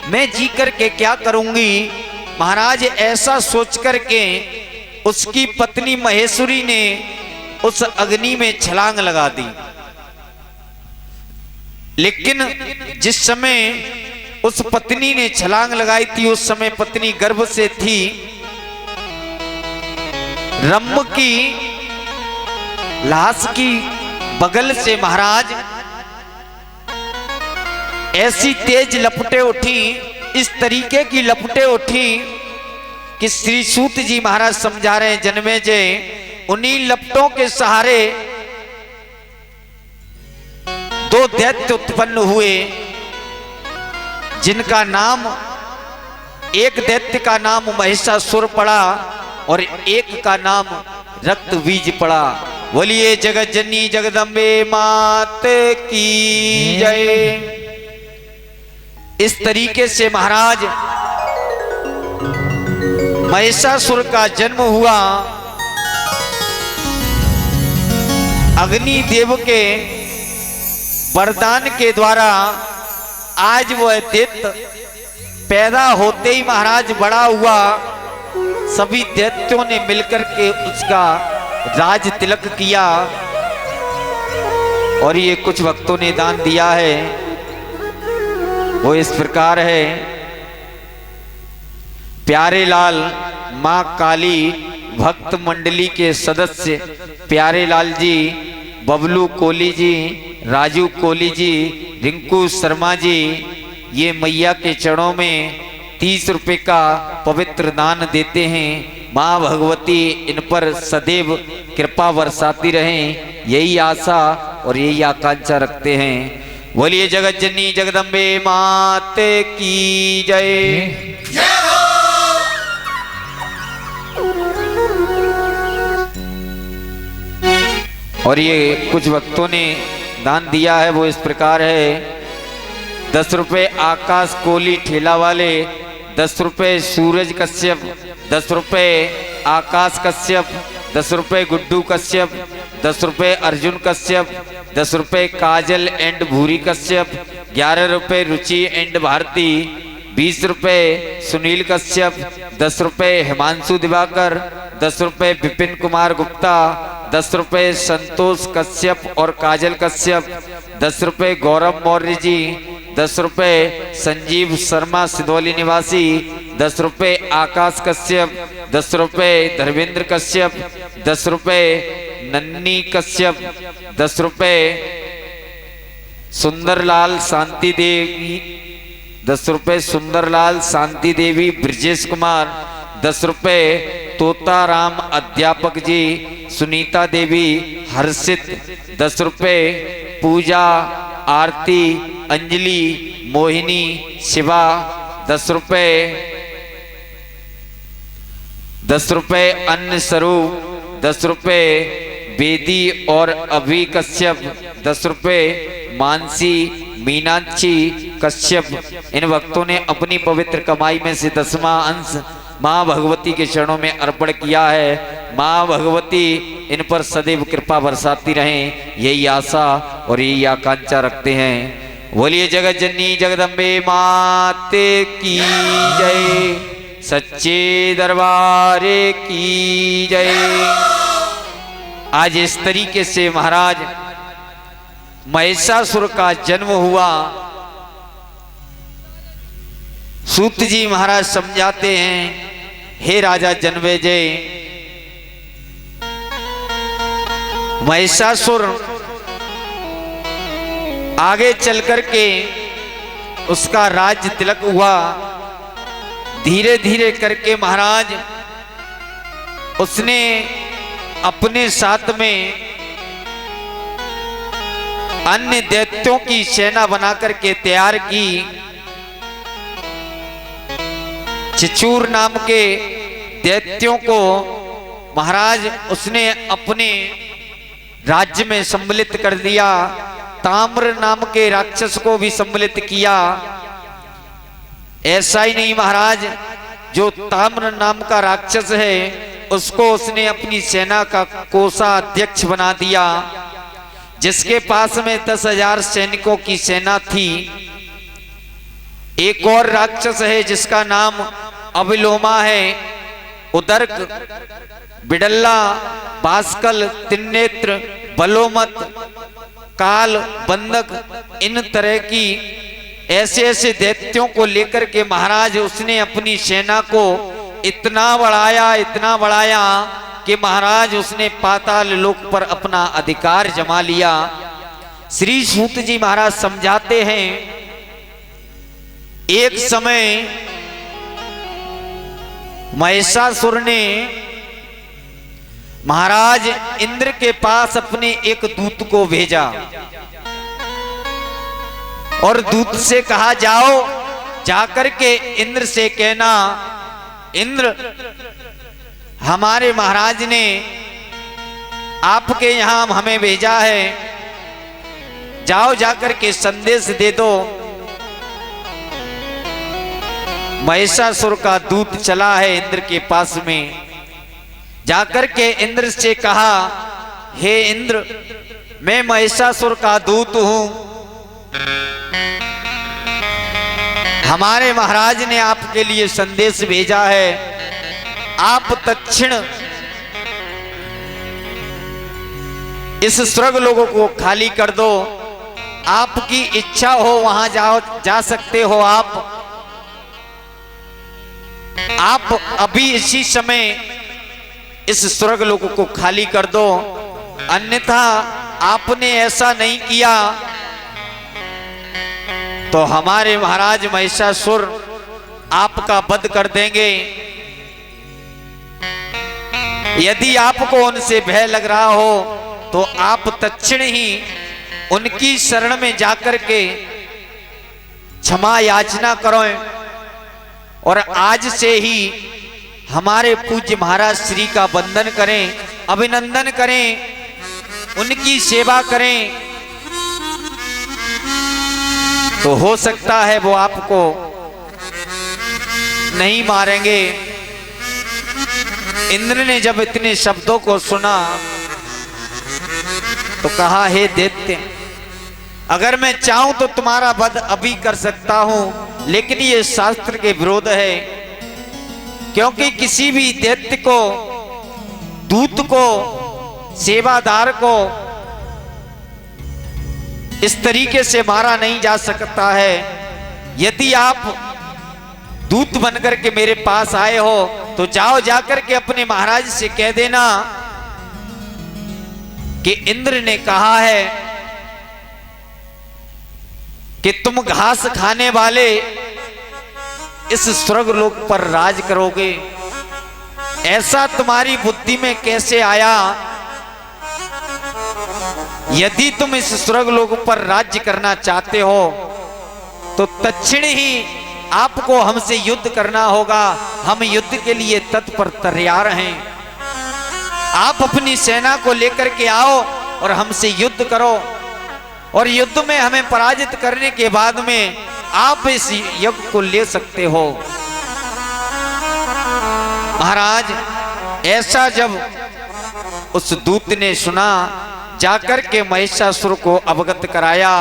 मैं जी करके क्या करूंगी। महाराज ऐसा सोच करके उसकी पत्नी महेश्वरी ने उस अग्नि में छलांग लगा दी। लेकिन जिस समय उस पत्नी ने छलांग लगाई थी उस समय पत्नी गर्भ से थी। रंभ की लाश की बगल से महाराज ऐसी तेज लपटें उठी, इस तरीके की लपटें उठी कि श्री सूत जी महाराज समझा रहे हैं जन्मेजय, उन्हीं लपटों के सहारे दो दैत्य उत्पन्न हुए, जिनका नाम, एक दैत्य का नाम महिषासुर पड़ा और एक का नाम रक्तबीज पड़ा। बोलिए जगत जननी जगदम्बे मात की जय। इस तरीके से महाराज महिषासुर का जन्म हुआ। अग्नि देव के वरदान के द्वारा आज वह दैत्य पैदा होते ही महाराज बड़ा हुआ। सभी दैत्यों ने मिलकर के उसका राज तिलक किया। और ये कुछ भक्तों ने दान दिया है, वो इस प्रकार है। प्यारे लाल मां काली भक्त मंडली के सदस्य प्यारे लाल जी, बबलू कोली जी, राजू कोली जी, रिंकू शर्मा जी, ये मैया के चरणों में 30 रुपए का पवित्र दान देते हैं। माँ भगवती इन पर सदैव कृपा बरसाती रहें, यही आशा और यही आकांक्षा रखते हैं। बोलिए जगत जननी जगदम्बे मात की जय। और ये कुछ भक्तों ने दान दिया है, वो इस प्रकार है। 10 रुपए आकाश कोली ठेला वाले, 10 रुपए सूरज कश्यप, 10 रुपए आकाश कश्यप, 10 रुपए गुड्डू कश्यप, 10 रुपए अर्जुन कश्यप, 10 रुपए काजल एंड भूरी कश्यप, 11 रुपए रुचि एंड भारती, 20 रुपए सुनील कश्यप, 10 रुपए हिमांशु दिवाकर, 10 रुपए विपिन कुमार गुप्ता, 10 रुपए संतोष कश्यप और काजल कश्यप, 10 रुपए गौरव मौर्य जी, 10 रुपए संजीव शर्मा सिदौली निवासी, 10 रुपए आकाश कश्यप, 10 रुपए धर्मेंद्र कश्यप, 10 रुपए नन्नी कश्यप, 10 रुपए सुंदरलाल शांति देवी, 10 रुपए सुंदरलाल शांति देवी ब्रजेश कुमार, 10 रुपए तोता राम अध्यापक जी, सुनीता देवी हर्षित, 10 रुपए पूजा आरती अंजलि मोहिनी शिवा, 10 रुपए, 10 रुपए अन्न स्वरूप, 10 रुपए बेदी और अभी कश्यप, 10 रुपए मानसी मीनाक्षी कश्यप। इन भक्तों ने अपनी पवित्र कमाई में से 10वां अंश माँ भगवती के चरणों में अर्पण किया है। माँ भगवती इन पर सदैव कृपा बरसाती रहें, यही आशा और यही आकांक्षा रखते हैं। बोलिए जगत जननी जगदम्बे माते की जय, सच्चे दरबारे की जय। आज इस तरीके से महाराज महिषासुर का जन्म हुआ। सूत जी महाराज समझाते हैं, हे राजा जन्मेजय, महिषासुर आगे चल करके उसका राज्य तिलक हुआ। धीरे धीरे करके महाराज उसने अपने साथ में अन्य दैत्यों की सेना बना करके तैयार की। शिचूर नाम के दैत्यों को महाराज उसने अपने राज्य में सम्मिलित कर दिया। ताम्र नाम के राक्षस को भी सम्मिलित किया। ऐसा ही नहीं महाराज, जो ताम्र नाम का राक्षस है उसको उसने अपनी सेना का कोषाध्यक्ष बना दिया, जिसके पास में 10,000 सैनिकों की सेना थी। एक और राक्षस है जिसका नाम अविलोमा है। उदर्क, बिडल्ला, बास्कल, त्रिनेत्र, बलोमत, काल, बंधक, इन तरह की ऐसे ऐसे दैत्यों को लेकर के महाराज उसने अपनी सेना को इतना बढ़ाया कि महाराज उसने पाताल लोक पर अपना अधिकार जमा लिया। श्री सूत जी महाराज समझाते हैं, एक समय महिषासुर ने महाराज इंद्र के पास अपने एक दूत को भेजा और दूत से कहा, जाओ जाकर के इंद्र से कहना, इंद्र हमारे महाराज ने आपके यहां हमें भेजा है, जाओ जाकर के संदेश दे दो। महिषासुर का दूत चला है इंद्र के पास में, जाकर के इंद्र से कहा, हे इंद्र मैं महिषासुर का दूत हूं, हमारे महाराज ने आपके लिए संदेश भेजा है, आप तत्क्षण इस स्वर्ग लोगों को खाली कर दो, आपकी इच्छा हो वहां जा सकते हो आप अभी इसी समय इस स्वर्ग लोगों को खाली कर दो, अन्यथा आपने ऐसा नहीं किया तो हमारे महाराज महिषासुर आपका वध कर देंगे। यदि आपको उनसे भय लग रहा हो तो आप तत्क्षण ही उनकी शरण में जाकर के क्षमा याचना करो और आज से ही हमारे पूज्य महाराज श्री का वंदन करें, अभिनंदन करें, उनकी सेवा करें, तो हो सकता है वो आपको नहीं मारेंगे। इंद्र ने जब इतने शब्दों को सुना तो कहा, हे दैत्य, अगर मैं चाहूं तो तुम्हारा वध अभी कर सकता हूं, लेकिन ये शास्त्र के विरोध है, क्योंकि किसी भी दैत्य को, दूत को, सेवादार को इस तरीके से मारा नहीं जा सकता है। यदि आप दूत बनकर के मेरे पास आए हो तो जाओ जाकर के अपने महाराज से कह देना कि इंद्र ने कहा है कि तुम घास खाने वाले इस स्वर्ग लोक पर राज करोगे। ऐसा तुम्हारी बुद्धि में कैसे आया? यदि तुम इस स्वर्ग लोक पर राज्य करना चाहते हो तो तत्क्षण ही आपको हमसे युद्ध करना होगा। हम युद्ध के लिए तत्पर तैयार हैं। आप अपनी सेना को लेकर के आओ और हमसे युद्ध करो, और युद्ध में हमें पराजित करने के बाद में आप इस यज्ञ को ले सकते हो। महाराज ऐसा जब उस दूत ने सुना, जाकर के महिषासुर को अवगत कराया।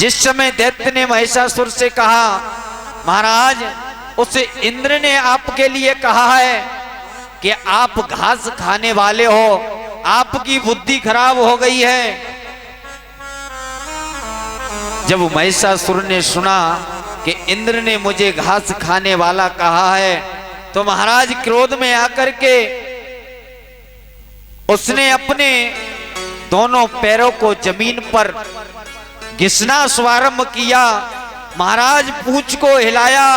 जिस समय दैत्य ने महिषासुर से कहा, महाराज उस इंद्र ने आपके लिए कहा है कि आप घास खाने वाले हो, आपकी बुद्धि खराब हो गई है। जब महिषासुर ने सुना कि इंद्र ने मुझे घास खाने वाला कहा है तो महाराज क्रोध में आकर के उसने अपने दोनों पैरों को जमीन पर घिसना शुभारंभ किया। महाराज पूंछ को हिलाया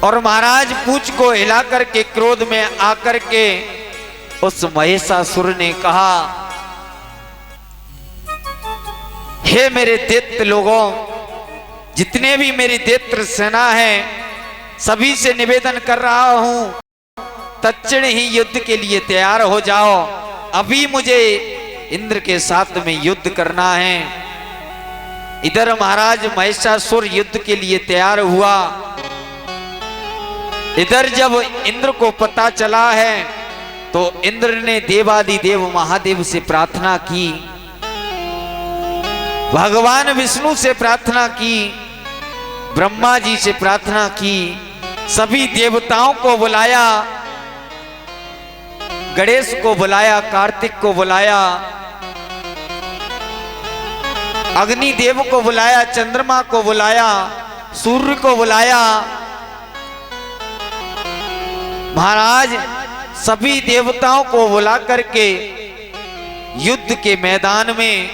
और महाराज पूंछ को हिला करके क्रोध में आकर के उस महिषासुर ने कहा, हे मेरे दैत्य लोगों, जितने भी मेरी दैत्य सेना है सभी से निवेदन कर रहा हूं, तत्क्षण ही युद्ध के लिए तैयार हो जाओ। अभी मुझे इंद्र के साथ में युद्ध करना है। इधर महाराज महिषासुर युद्ध के लिए तैयार हुआ। इधर जब इंद्र को पता चला है तो इंद्र ने देवादिदेव महादेव से प्रार्थना की, भगवान विष्णु से प्रार्थना की, ब्रह्मा जी से प्रार्थना की, सभी देवताओं को बुलाया, गणेश को बुलाया, कार्तिक को बुलाया, अग्निदेव को बुलाया, चंद्रमा को बुलाया, सूर्य को बुलाया। महाराज सभी देवताओं को बुला करके युद्ध के मैदान में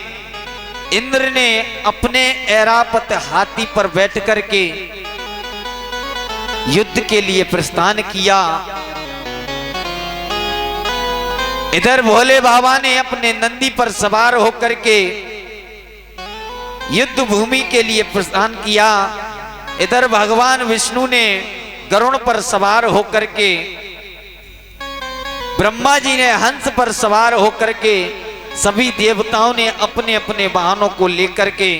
इंद्र ने अपने ऐरापत हाथी पर बैठ करके युद्ध के लिए प्रस्थान किया। इधर भोले बाबा ने अपने नंदी पर सवार होकर के युद्ध भूमि के लिए प्रस्थान किया। इधर भगवान विष्णु ने गरुड़ पर सवार होकर के, ब्रह्मा जी ने हंस पर सवार होकर के, सभी देवताओं ने अपने अपने वाहनों को लेकर के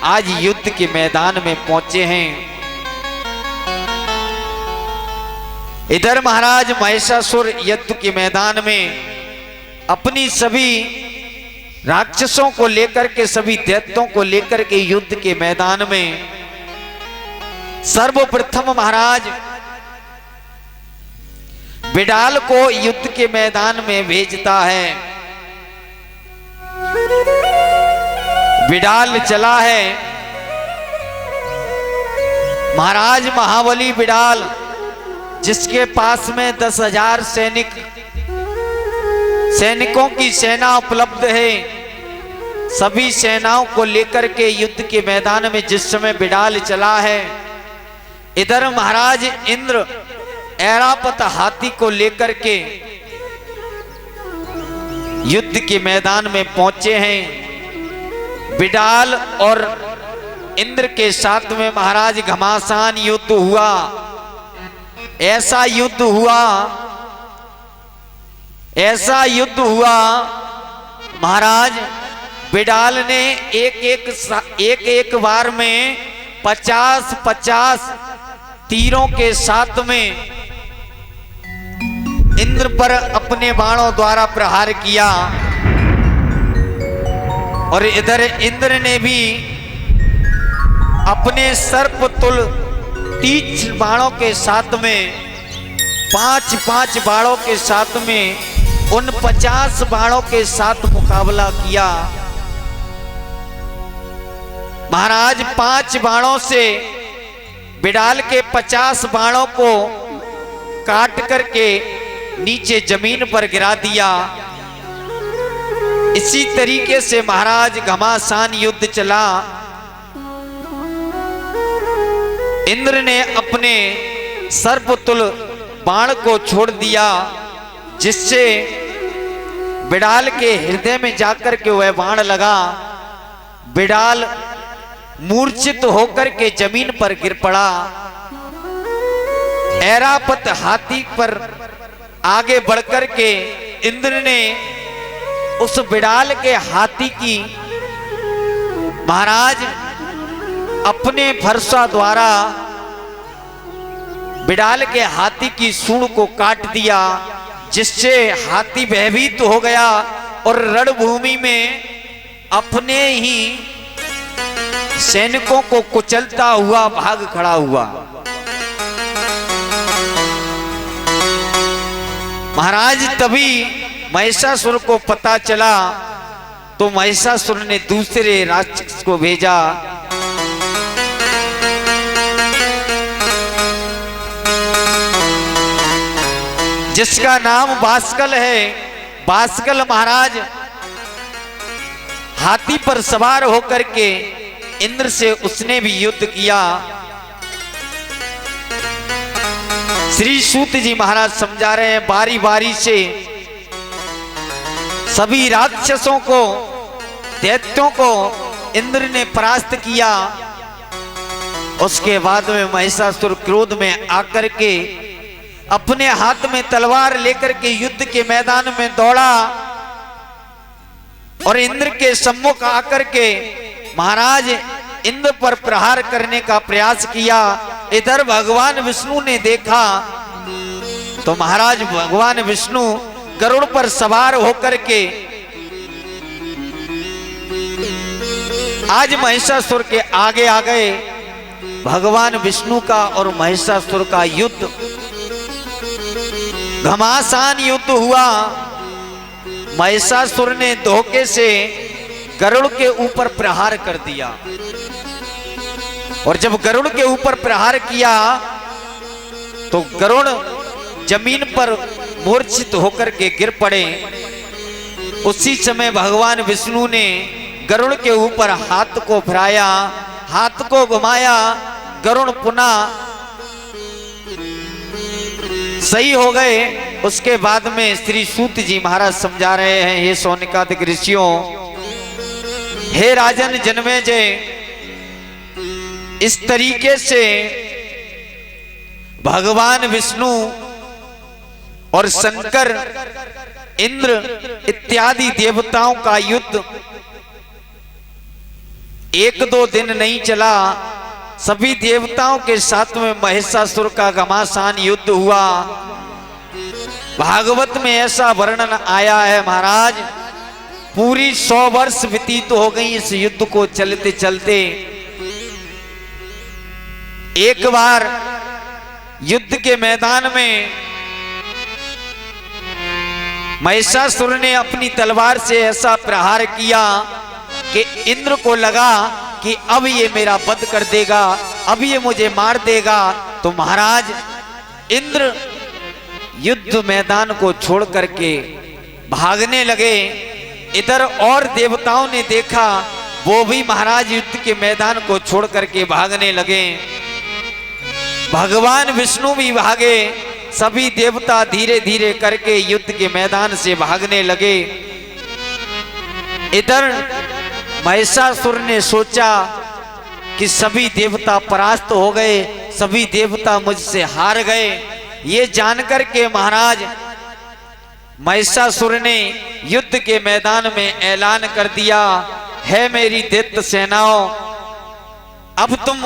आज युद्ध के मैदान में पहुंचे हैं। इधर महाराज महिषासुर युद्ध के मैदान में अपनी सभी राक्षसों को लेकर के, सभी दैत्यों को लेकर के युद्ध के मैदान में सर्वप्रथम महाराज बिडाल को युद्ध के मैदान में भेजता है। बिडाल चला है। महाराज महाबली बिडाल, जिसके पास में 10,000 सैनिकों की सेना उपलब्ध है, सभी सेनाओं को लेकर के युद्ध के मैदान में जिस समय बिडाल चला है, इधर महाराज इंद्र ऐरापत हाथी को लेकर के युद्ध के मैदान में पहुंचे हैं। बिडाल और इंद्र के साथ में महाराज घमासान युद्ध हुआ। ऐसा युद्ध हुआ, ऐसा युद्ध हुआ महाराज बिडाल ने एक एक बार में 50-50 तीरों के साथ में इंद्र पर अपने बाणों द्वारा प्रहार किया। और इधर इंद्र ने भी अपने सर्पतुल 30 बाणों के साथ में 5-5 बाणों के साथ में उन 50 बाणों के साथ मुकाबला किया। महाराज 5 बाणों से बिडाल के 50 बाणों को काट करके नीचे जमीन पर गिरा दिया। इसी तरीके से महाराज घमासान युद्ध चला। इंद्र ने अपने सर्पतुल बाण को छोड़ दिया, जिससे बिडाल के हृदय में जाकर के वह बाण लगा। बिडाल मूर्छित होकर के जमीन पर गिर पड़ा। ऐरापत हाथी पर आगे बढ़कर के इंद्र ने उस बिडाल के हाथी की महाराज अपने फरसा द्वारा बिडाल के हाथी की सूंड को काट दिया, जिससे हाथी भयभीत हो गया और रणभूमि में अपने ही सैनिकों को कुचलता हुआ भाग खड़ा हुआ। महाराज तभी महिषासुर को पता चला, तो महिषासुर ने दूसरे राक्षस को भेजा। जिसका नाम बास्कल है। बास्कल महाराज हाथी पर सवार होकर के इंद्र से उसने भी युद्ध किया। श्री सूत जी महाराज समझा रहे हैं, बारी बारी से सभी राक्षसों को, दैत्यों को इंद्र ने परास्त किया। उसके बाद में महिषासुर क्रोध में आकर के अपने हाथ में तलवार लेकर के युद्ध के मैदान में दौड़ा और इंद्र के सम्मुख आकर के महाराज इंद्र पर प्रहार करने का प्रयास किया। इधर भगवान विष्णु ने देखा तो महाराज भगवान विष्णु गरुड़ पर सवार होकर के आज महिषासुर के आगे आ गए। भगवान विष्णु का और महिषासुर का युद्ध घमासान युद्ध हुआ। महिषासुर ने धोखे से गरुड़ के ऊपर प्रहार कर दिया और जब गरुड़ के ऊपर प्रहार किया तो गरुड़ जमीन पर मूर्छित होकर के गिर पड़े। उसी समय भगवान विष्णु ने गरुड़ के ऊपर हाथ को फिराया, हाथ को घुमाया, गरुड़ पुनः सही हो गए। उसके बाद में श्री सूत जी महाराज समझा रहे हैं, हे सौनिकादिक ऋषियों, हे राजन जन्मेजय, इस तरीके से भगवान विष्णु और शंकर, इंद्र इत्यादि देवताओं का युद्ध 1-2 दिन नहीं चला। सभी देवताओं के साथ में महिषासुर का घमासान युद्ध हुआ। भागवत में ऐसा वर्णन आया है महाराज, पूरी 100 वर्ष व्यतीत हो गई इस युद्ध को चलते चलते। एक बार युद्ध के मैदान में महिषासुर ने अपनी तलवार से ऐसा प्रहार किया कि इंद्र को लगा कि अब ये मेरा वध कर देगा, अब ये मुझे मार देगा। तो महाराज इंद्र युद्ध मैदान को छोड़ करके भागने लगे। इधर और देवताओं ने देखा, वो भी महाराज युद्ध के मैदान को छोड़ करके भागने लगे। भगवान विष्णु भी भागे, सभी देवता धीरे धीरे करके युद्ध के मैदान से भागने लगे। इधर महिषासुर ने सोचा कि सभी देवता परास्त हो गए, सभी देवता मुझसे हार गए। ये जानकर के महाराज महिषासुर ने युद्ध के मैदान में ऐलान कर दिया, है मेरी दैत्य सेनाओं, अब तुम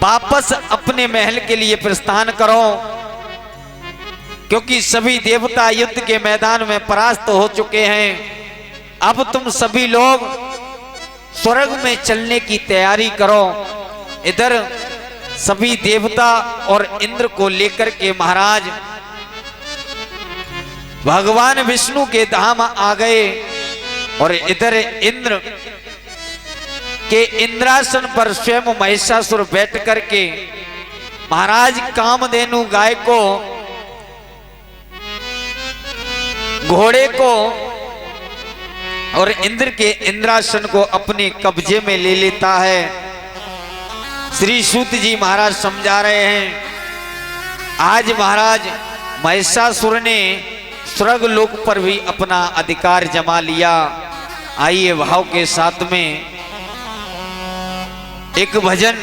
वापस अपने महल के लिए प्रस्थान करो, क्योंकि सभी देवता युद्ध के मैदान में परास्त हो चुके हैं। अब तुम सभी लोग स्वर्ग में चलने की तैयारी करो। इधर सभी देवता और इंद्र को लेकर के महाराज भगवान विष्णु के धाम आ गए और इधर इंद्र के इंद्रासन पर स्वयं महिषासुर बैठ करके महाराज कामधेनु गाय को, घोड़े को और इंद्र के इंद्रासन को अपने कब्जे में ले लेता है। श्री सूत जी महाराज समझा रहे हैं, आज महाराज महिषासुर ने स्वर्ग लोक पर भी अपना अधिकार जमा लिया। आइए भाव के साथ में एक भजन,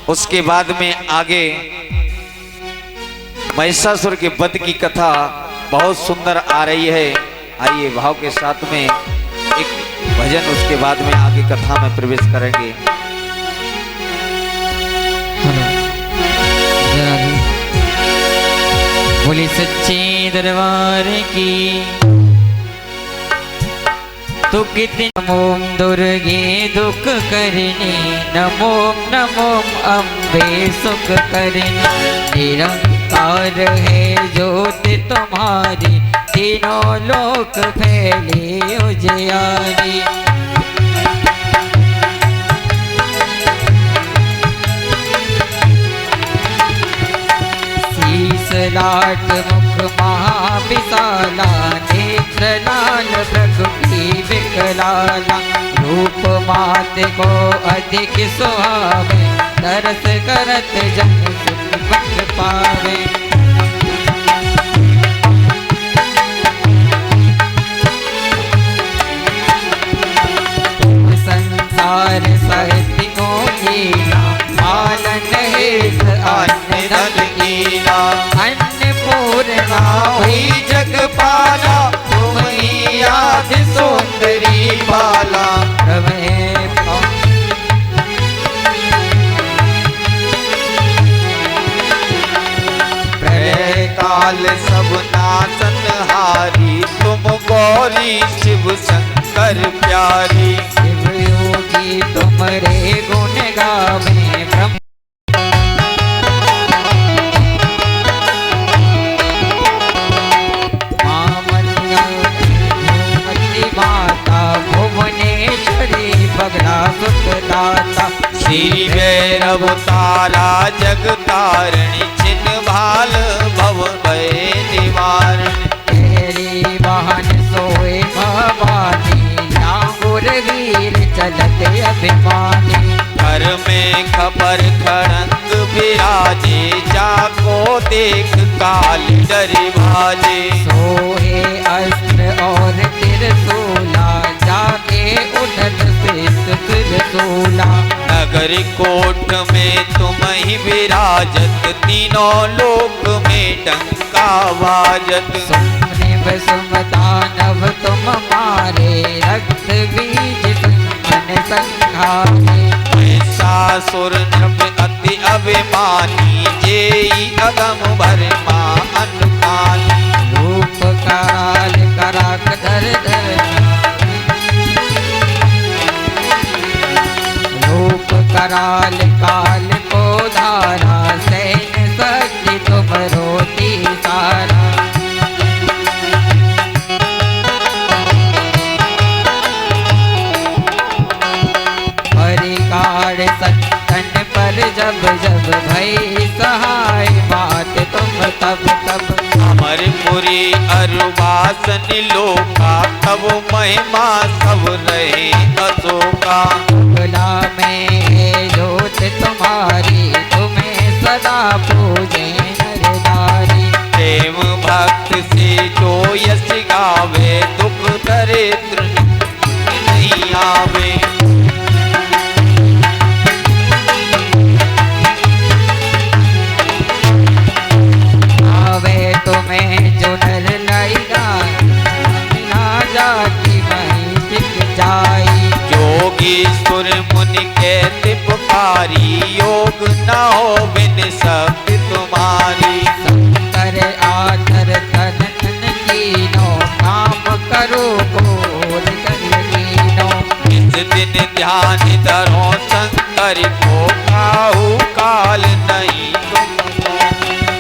उसके बाद में आगे महिषासुर के वध की कथा बहुत सुंदर आ रही है। आइए भाव के साथ में एक भजन, उसके बाद में आगे कथा में प्रवेश करेंगे। बोली सच्चे दरबार की तू कितनी। नमो दुर्गे दुख करने, नमो नमो अम्बे सुख करने, निरंकार है ज्योति तुम्हारी, तीनों लोक फैले उजियारी। शीस लाट मुख महाविशाला, नेत्र लाल प्रकृति विकलाला, रूप मात को अधिक सुहावे, तरस करत जन सुख बख पावे। संसार साहित्यों की लीला। अन्नपूर्णा हुई जगपाला तुम ही आदि सुंदरी बाला। प्रलय काल सब नाशनहारी तुम गौरी शिव शंकर प्यारी। शिव योगी तुम्हारे गुण गावे ब्रह्म माता भुवनेश्वरी बगला सुखदाता। श्री भैरव तारा जगतारिणी छिन भाल भव भय निवारण। तेरी वाहन सोए भवानी लांगुर वीर चलते अभिमानी। घर में खबर खड़ंग विराजे जाको देख काल डर भाजे। सोए अस्त्र और त्रिशूला जाके उठत श्रेष्ठ त्रिशूला। नगर कोट में तुम ही विराजत तीनों लोक में डंका बाजत। सुम्निव सुमदानव तुम मारे रक्त बीज सुमन संघारे। महिषासुर नृप अति अभिमानी जेई अगम भरमा अनुपानी। रूप काल कराक धर धर रूप कराल काल को धारा। सैन्य शक्ति तुम रोती सारा। परिकार सत्तन पर जब जब भई सहाय बात तुम तब तब। अमरपुरी अरुवासन लोका तब महिमा सब रहे अशोका। भला में है जोत तुम्हारी तुम्हें सदा पूजे नर नारी। प्रेम भक्त से जो यश गावे दुख दरिद्र नहीं आवे। आवे तुम्हें जो नर लाएगा ना जाती वहीं टिक जाई। योगीश्वर मुनि कहते पुकारी योग न हो बिन शक्ति तुम्हारी। शंकर आधर तन तन कीनो काम करो घोर कीनो। इस दिन ध्यान धरो शंकर को काहू काल नहीं तुमको।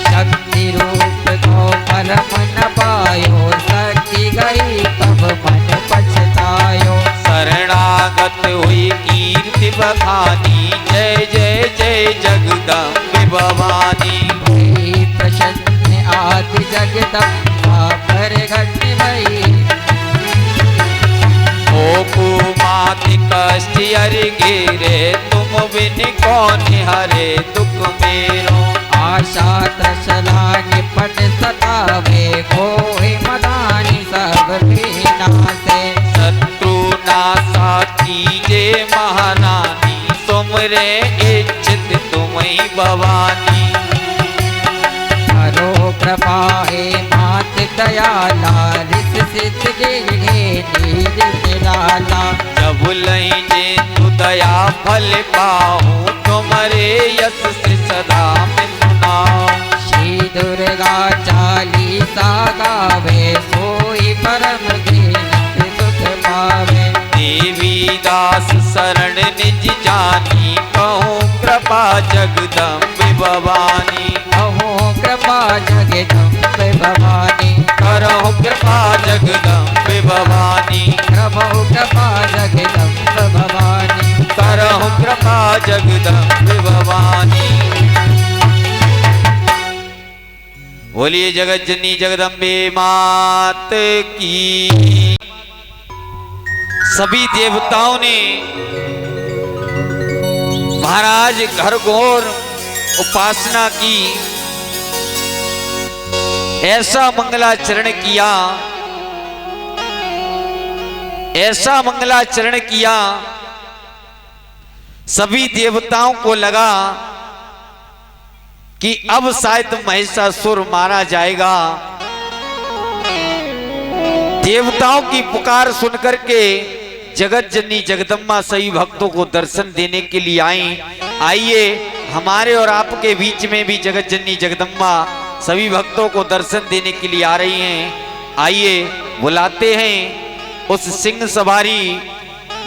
शक्ति रूप को परम न पायो शक्ति गई तब मन पछतायो। शरणागत हुई कीर्ति बखानी जय जय जय जगदम्बे भवानी। हे प्रसन्न आदि जगदम्बा पर घट भई। माति कष्ट हर गिरे तुम बिन कौन हरे दुख मेरो। आशा तृष्णा निपट सतावे खोए मदानी सब विनाशे। शत्रु नासा कीजे महारानी तुमरे इच्छित तुम ही भवानी। करो कृपा हे मात दयाला रिस सिद्ध गिरे नीर निराला। जब लई जे तु दया फल पाऊं तुम्हारे यश से सदा मैं सुनाऊं। श्री दुर्गा चालीसा गावे सोई परम दीन सुख पावे। देवी दास शरण निज जानी कहूँ कृपा जगदम्बे भवानी। कहूँ कृपा जगदम्बे भवानी। करहु कृपा जगदम्बे भवानी। प्रभु कृपा जगदम्बे भवानी। करहु कृपा जगदम्बे भवानी। बोलिए जगत जननी जगदम्बे मात की। सभी देवताओं ने महाराज घरघोर उपासना की, ऐसा मंगलाचरण किया, ऐसा मंगलाचरण किया। सभी देवताओं को लगा कि अब शायद महिषासुर मारा जाएगा। देवताओं की पुकार सुनकर के जगत जननी जगदम्बा सभी भक्तों को दर्शन देने के लिए आई। आइए हमारे और आपके बीच में भी जगत जननी जगदम्बा सभी भक्तों को दर्शन देने के लिए आ रही हैं। आइए बुलाते हैं उस सिंह सवारी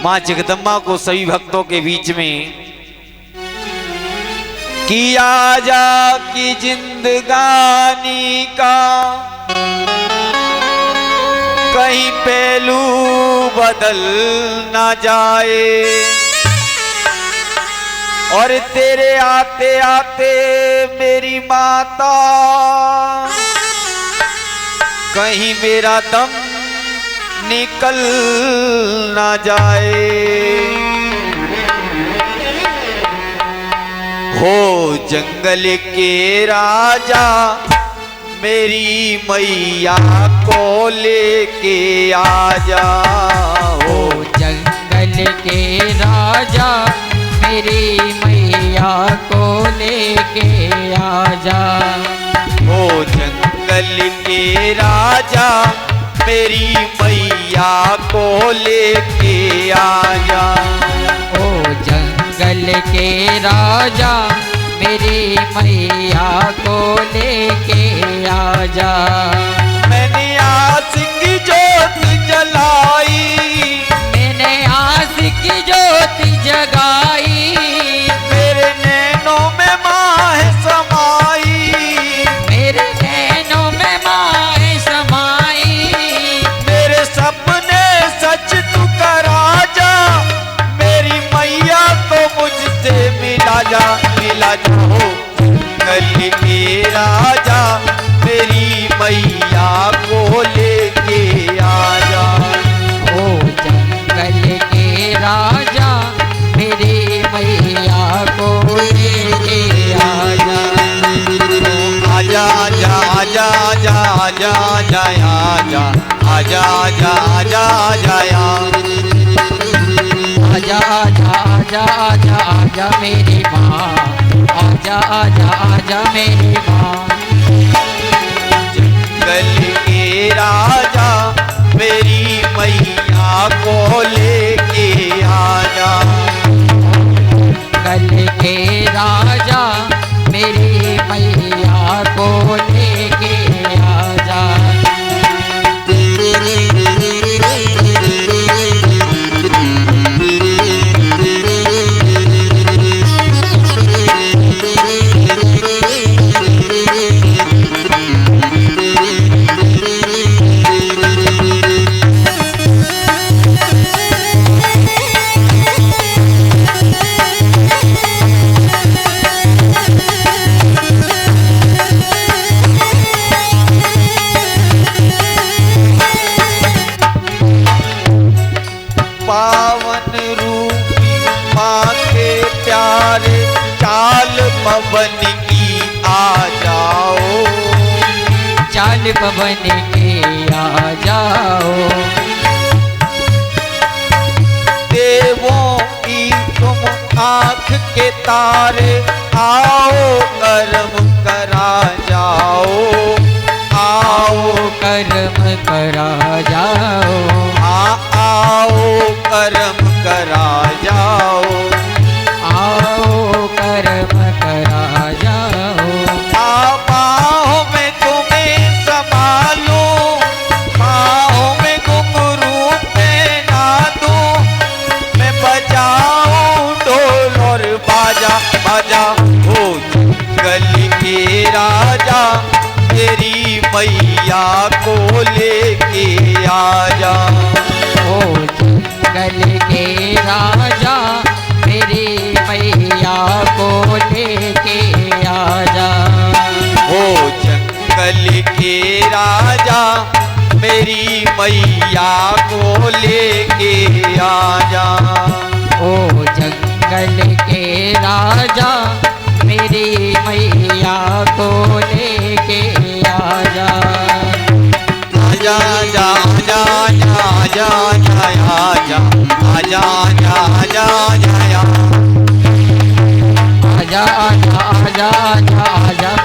मां जगदम्बा को सभी भक्तों के बीच में कि आजा की जिंदगानी का कहीं पहलू बदल ना जाए, और तेरे आते आते मेरी माता कहीं मेरा दम निकल ना जाए। हो जंगल के राजा मेरी मैया को लेके आजा। हो जंगल के राजा मेरी मैया को लेके आजा। हो जंगल के राजा मेरी मैया को लेके आजा। ओ जंगल के राजा मेरी मैया को लेके आजा। मैंने आस की ज्योत जलाई, मैंने आस की ज्योत जगाई, मेरे नैनों में माँ है समाई, मेरे नैनों में माँ है समाई। मेरे सपने सच तू करा जा, मेरी मैया को मुझसे मिला जा, मिला जा। हो जंगल के राजा मेरी मैया को लेके आजा। ओ जंगल के राजा मेरी मैया को लेके आजा। आजा आजा आजा आजा आजा आजा आजा आजा आजा आजा आजा आजा आजा आजा आजा मेरी माँ, आजा आजा आजा मेरी माँ। जंगल के राजा मेरी मैया को लेके आजा। कल के राजा मेरी मैया को लेके आजा। पावन रूपी माँ के प्यारे चाल पवन की आ जाओ। चाल पवन के आ जाओ। देवों की तुम आँख के तारे आओ कर्म करा जाओ। आओ कर्म करा जाओ। आओ कर्म करा जाओ। आओ कर्म करा जाओ। बाहों में तुम्हें संभालो, बाहों में घुंघरू पहना दूं, मैं बजाऊं ढोल और बाजा बाजा। हो जंगल के राजा तेरी मैया को लेके आजा। ओ जंगल के राजा मेरी मैया को लेके आजा। हो जंगल के राजा मेरी मैया को लेके आजा। ओ जंगल के राजा मेरी मैया को लेके आजा। आजा आजा आजा आजा आजा आजा आजा आजा आजा आजा आजा आजा आजा आजा आजा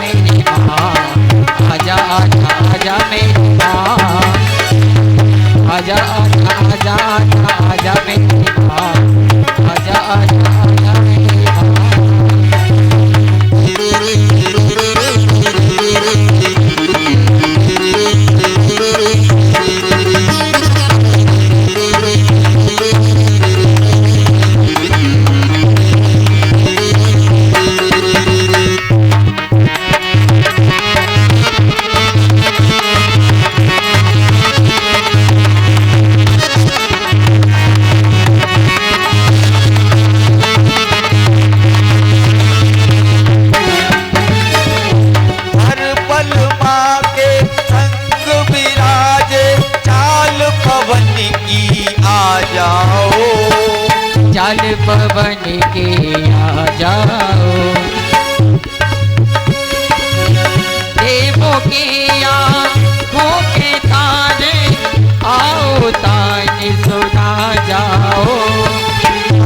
के आ जाओ, देवों की आँखों के तारे आओ तान सुना जाओ,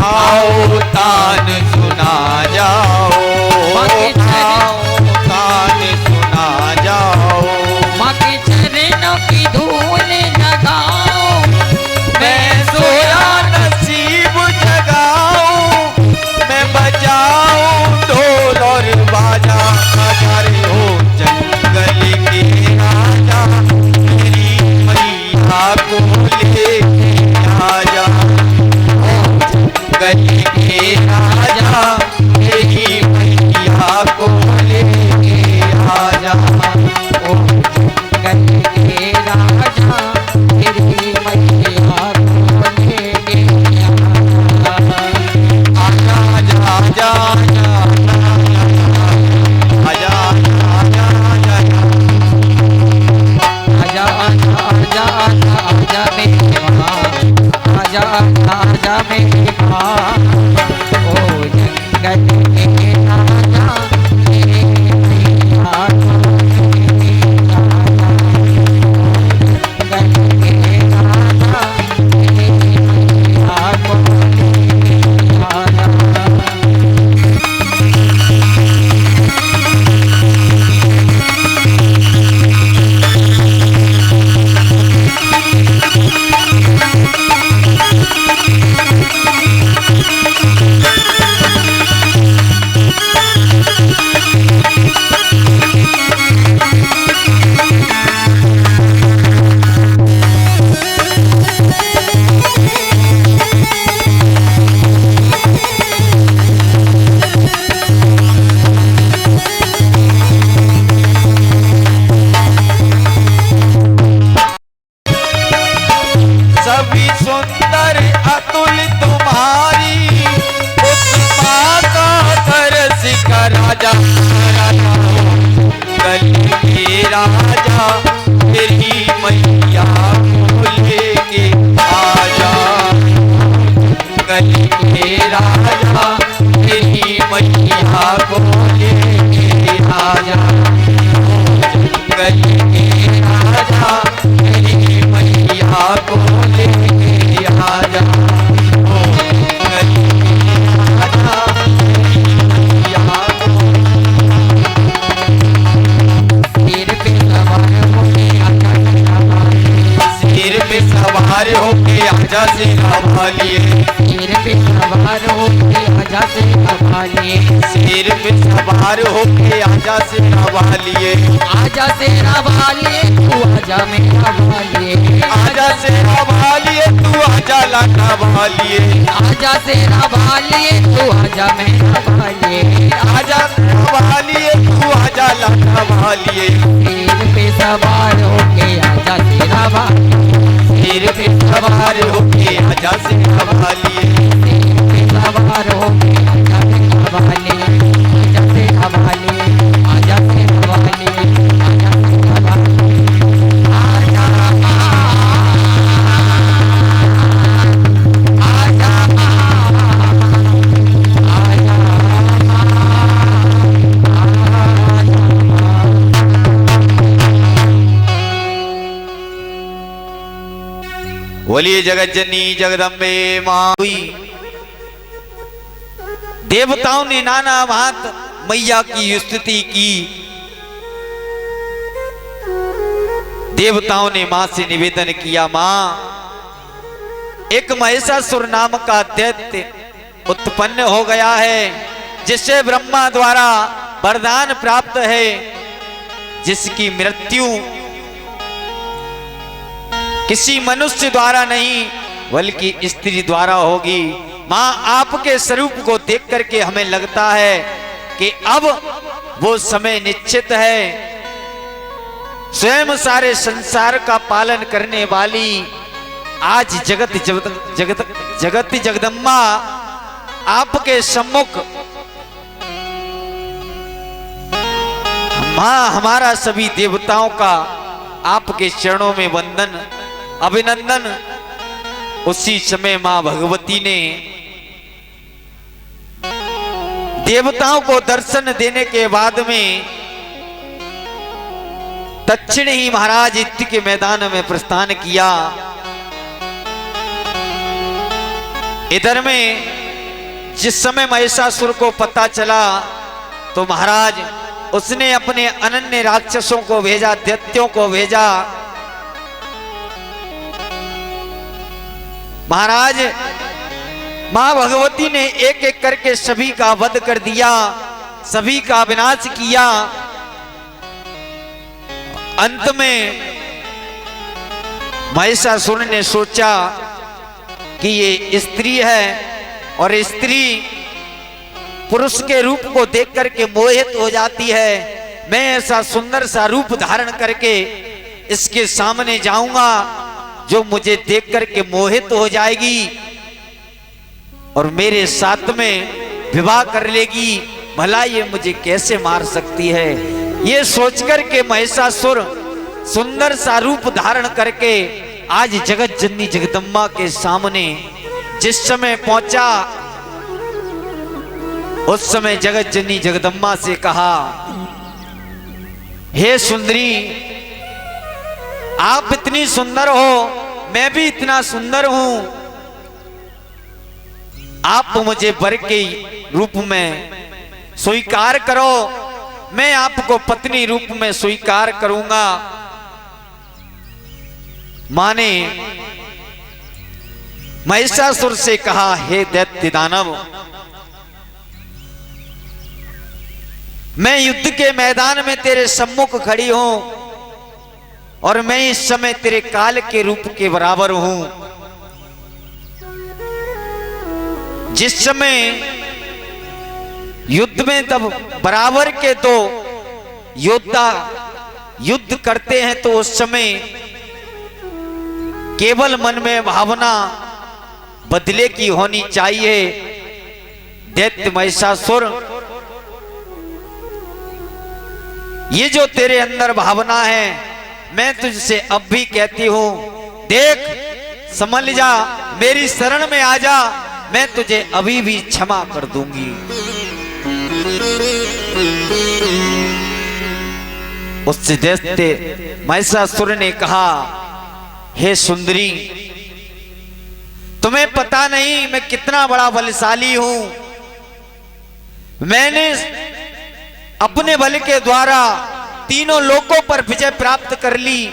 आओ तान सुना जाओ, आओ तान सुना जाओ, माँ के चरणों की धूल लगाओ, मैं सोया नसीब जगाऊं, मैं बजाऊं ढोल और बाजा, हजारे हो जंगल के राजा, मेरी मैया को ले आजा, जंगल के राजा, मेरी मैया को ले आजा, ओ जंगल के राजा तेरी मैया को लेके आजा आजा आजा आजा आजा आजा आजा आजा आजा आजा आजा मेरी माँ, आजा आजा आजा मेरी माँ, ओ जंगल के राजा तेरी मैया को लेके आजा, जंगल के राजा तेरी मैया को लेके आजा। सभी सुंदर अतुल तुम्हारी, उस माँ का तरस का राजा, राजा हो गली के राजा, तेरी मैया को लेके आजा, गली के राजा, तेरी मैया को लेके आजा, गली के राजा, तेरी मैया को लेके आजा, ओ गली के राजा, तेरी मैया को। सिर पे सवार होके आजा मेरा भाई, सिर पे सवार होके आजा से संभालिए, सिर पे सवार होके आजा से संभालिए, सिर पे सवार होके आजा से संभालिए, आजा से संभालिए तू आजा मेरा भालिए, आजा से संभालिए तू आजा लाखा भालिए, आजा से संभालिए तू आजा मेरा भालिए, आजा संभालिए तू आजा लाखा भालिए, सिर पे सवार होके आजा तेरा भाई, सिर पे सवार होके आजा से संभालिए, सिर पे सवार होके आजा तेरा भाई, आजा से संभालिए, आजा से संभालिए, आजा से संभालिए, आजा बोलिए जगत जननी जगदम्बे मां हुई। देवताओं ने नाना भांत मैया की स्तुति की। देवताओं ने मां से निवेदन किया, मां एक महिषासुर नाम का दैत्य उत्पन्न हो गया है, जिससे ब्रह्मा द्वारा वरदान प्राप्त है, जिसकी मृत्यु किसी मनुष्य द्वारा नहीं बल्कि स्त्री द्वारा होगी। मां आपके स्वरूप को देख करके हमें लगता है कि अब वो समय निश्चित है। स्वयं सारे संसार का पालन करने वाली आज जगत जगदम्बा आपके सम्मुख मां हमारा सभी देवताओं का आपके चरणों में वंदन अभिनंदन। उसी समय मां भगवती ने देवताओं को दर्शन देने के बाद में दक्षिण ही महाराज युद्ध के मैदान में प्रस्थान किया। इधर में जिस समय महिषासुर को पता चला तो महाराज उसने अपने अनन्य राक्षसों को भेजा, दैत्यों को भेजा। महाराज मां भगवती ने एक एक करके सभी का वध कर दिया, सभी का विनाश किया। अंत में महिषासुर ने सोचा कि ये स्त्री है और स्त्री पुरुष के रूप को देख करके मोहित हो जाती है। मैं ऐसा सुंदर सा रूप धारण करके इसके सामने जाऊंगा जो मुझे देख करके मोहित हो जाएगी और मेरे साथ में विवाह कर लेगी। भला ये मुझे कैसे मार सकती है? ये सोचकर के महिषासुर सुंदर सा रूप धारण करके आज जगत जननी जगदम्बा के सामने जिस समय पहुंचा, उस समय जगत जननी जगदम्बा से कहा, हे सुंदरी, आप इतनी सुंदर हो, मैं भी इतना सुंदर हूं। आप मुझे वर के रूप में स्वीकार करो, मैं आपको पत्नी रूप में स्वीकार करूंगा। मां ने महिषासुर से कहा, हे दैत्य दानव, मैं युद्ध के मैदान में तेरे सम्मुख खड़ी हूं और मैं इस समय तेरे काल के रूप के बराबर हूं। जिस समय युद्ध में तब बराबर के दो योद्धा युद्ध करते हैं तो उस समय केवल मन में भावना बदले की होनी चाहिए। दैत्य महिषासुर, ये जो तेरे अंदर भावना है मैं तुझसे अब भी कहती हूं, देख समझ जा, मेरी शरण में आ जा, मैं तुझे अभी भी क्षमा कर दूंगी। उस दैत्य महिषासुर ने कहा, हे सुंदरी, तुम्हें पता नहीं मैं कितना बड़ा बलशाली हूं। मैंने अपने बल के द्वारा तीनों लोकों पर विजय प्राप्त कर ली,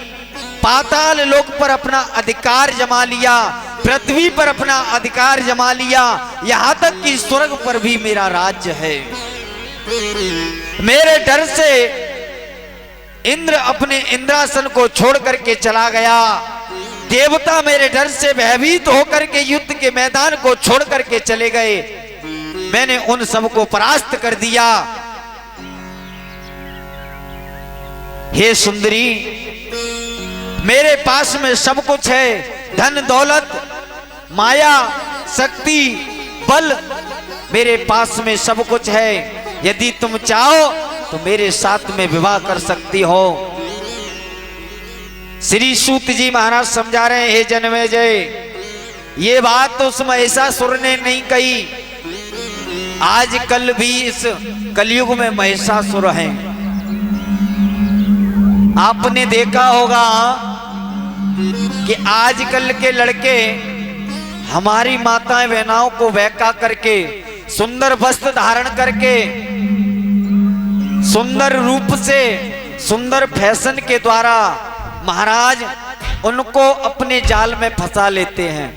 पाताल लोक पर अपना अधिकार जमा लिया, पृथ्वी पर अपना अधिकार जमा लिया, यहां तक कि स्वर्ग पर भी मेरा राज्य है। मेरे डर से इंद्र अपने इंद्रासन को छोड़ करके चला गया, देवता मेरे डर से भयभीत होकर के युद्ध के मैदान को छोड़ करके चले गए। मैंने उन सबको परास्त कर दिया। हे सुंदरी, मेरे पास में सब कुछ है, धन दौलत माया शक्ति बल, मेरे पास में सब कुछ है। यदि तुम चाहो तो मेरे साथ में विवाह कर सकती हो। श्री सूत जी महाराज समझा रहे हैं, हे जनमेजय, ये बात तो उस महिषासुर ने नहीं कही, आज कल भी इस कलयुग में महिषासुर हैं। आपने देखा होगा कि आजकल के लड़के हमारी माताएं बहनाओं को बहका करके सुंदर वस्त्र धारण करके सुंदर रूप से सुंदर फैशन के द्वारा महाराज उनको अपने जाल में फंसा लेते हैं।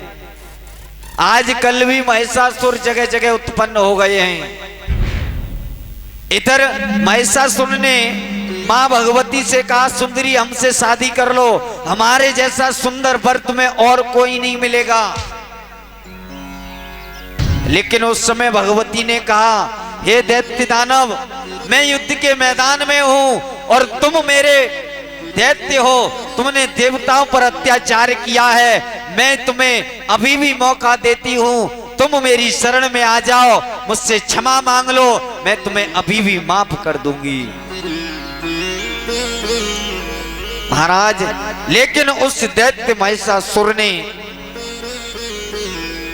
आजकल भी महिषासुर जगह जगह उत्पन्न हो गए हैं। इधर महिषासुर ने मां भगवती से कहा, सुंदरी हमसे शादी कर लो, हमारे जैसा सुंदर वर तुम्हें और कोई नहीं मिलेगा। लेकिन उस समय भगवती ने कहा, हे दैत्य दानव, मैं युद्ध के मैदान में हूं और तुम मेरे दैत्य हो, तुमने देवताओं पर अत्याचार किया है, मैं तुम्हें अभी भी मौका देती हूं, तुम मेरी शरण में आ जाओ, मुझसे क्षमा मांग लो, मैं तुम्हें अभी भी माफ कर दूंगी। महाराज, लेकिन उस दैत्य महिषासुर ने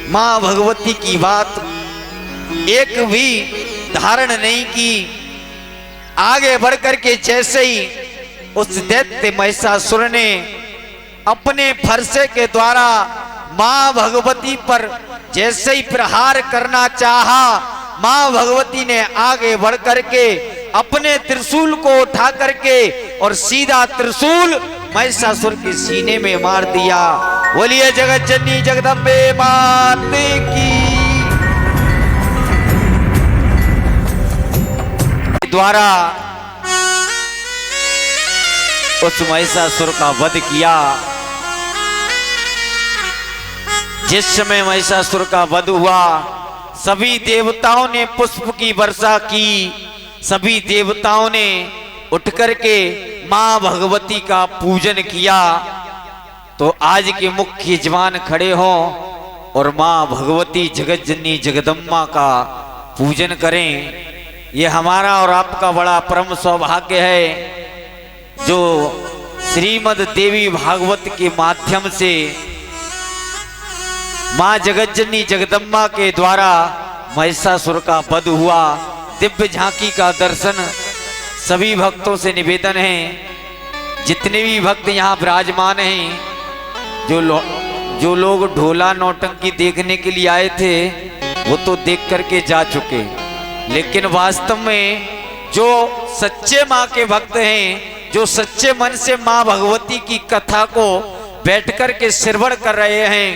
मां भगवती की बात एक भी धारण नहीं की। आगे बढ़ करके जैसे ही उस दैत्य महिषासुर ने अपने फरसे के द्वारा मां भगवती पर जैसे ही प्रहार करना चाहा, मां भगवती ने आगे बढ़ करके अपने त्रिशूल को उठा करके और सीधा त्रिशूल महिषासुर के सीने में मार दिया। बोलिए जगत जननी जगदम्बे माते की। द्वारा उस महिषासुर का वध किया। जिस समय महिषासुर का वध हुआ, सभी देवताओं ने पुष्प की वर्षा की। सभी देवताओं ने उठ करके मां भगवती का पूजन किया। तो आज के मुख्य यजमान खड़े हों और मां भगवती जगत जननी जगदम्बा का पूजन करें, ये हमारा और आपका बड़ा परम सौभाग्य है। जो श्रीमद् देवी भागवत के माध्यम से मां जगत जननी जगदम्बा के द्वारा महिषासुर का वध हुआ, दिव्य झांकी का दर्शन सभी भक्तों से निवेदन है। जितने भी भक्त यहाँ विराजमान हैं, जो लोग ढोला नौटंकी देखने के लिए आए थे वो तो देख करके जा चुके, लेकिन वास्तव में जो सच्चे माँ के भक्त हैं, जो सच्चे मन से माँ भगवती की कथा को बैठ कर के श्रवण कर रहे हैं,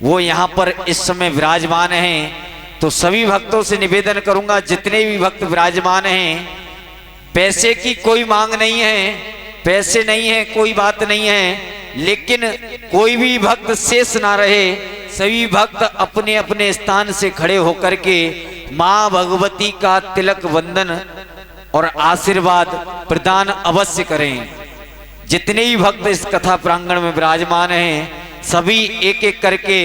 वो यहाँ पर इस समय विराजमान हैं। तो सभी भक्तों से निवेदन करूंगा, जितने भी भक्त विराजमान हैं, पैसे की कोई मांग नहीं है, पैसे नहीं है, कोई बात नहीं है, लेकिन कोई भी भक्त शेष ना रहे। सभी भक्त अपने अपने स्थान से खड़े होकर के मां भगवती का तिलक वंदन और आशीर्वाद प्रदान अवश्य करें। जितने भी भक्त इस कथा प्रांगण में विराजमान हैं, सभी एक एक करके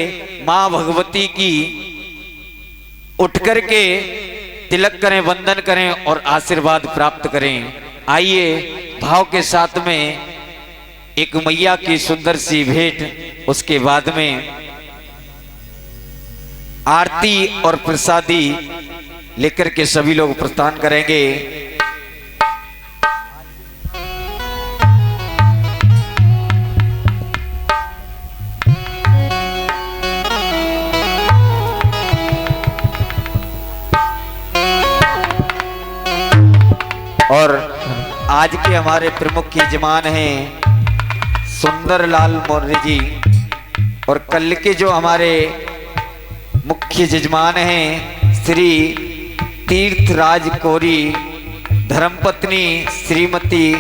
मां भगवती की उठ करके तिलक करें, वंदन करें और आशीर्वाद प्राप्त करें। आइए भाव के साथ में एक मैया की सुंदर सी भेंट, उसके बाद में आरती और प्रसादी लेकर के सभी लोग प्रस्थान करेंगे। और आज के हमारे प्रमुख यजमान हैं सुंदर लाल मौर्य जी, और कल के जो हमारे मुख्य यजमान हैं श्री तीर्थराज कोरी, धर्मपत्नी श्रीमती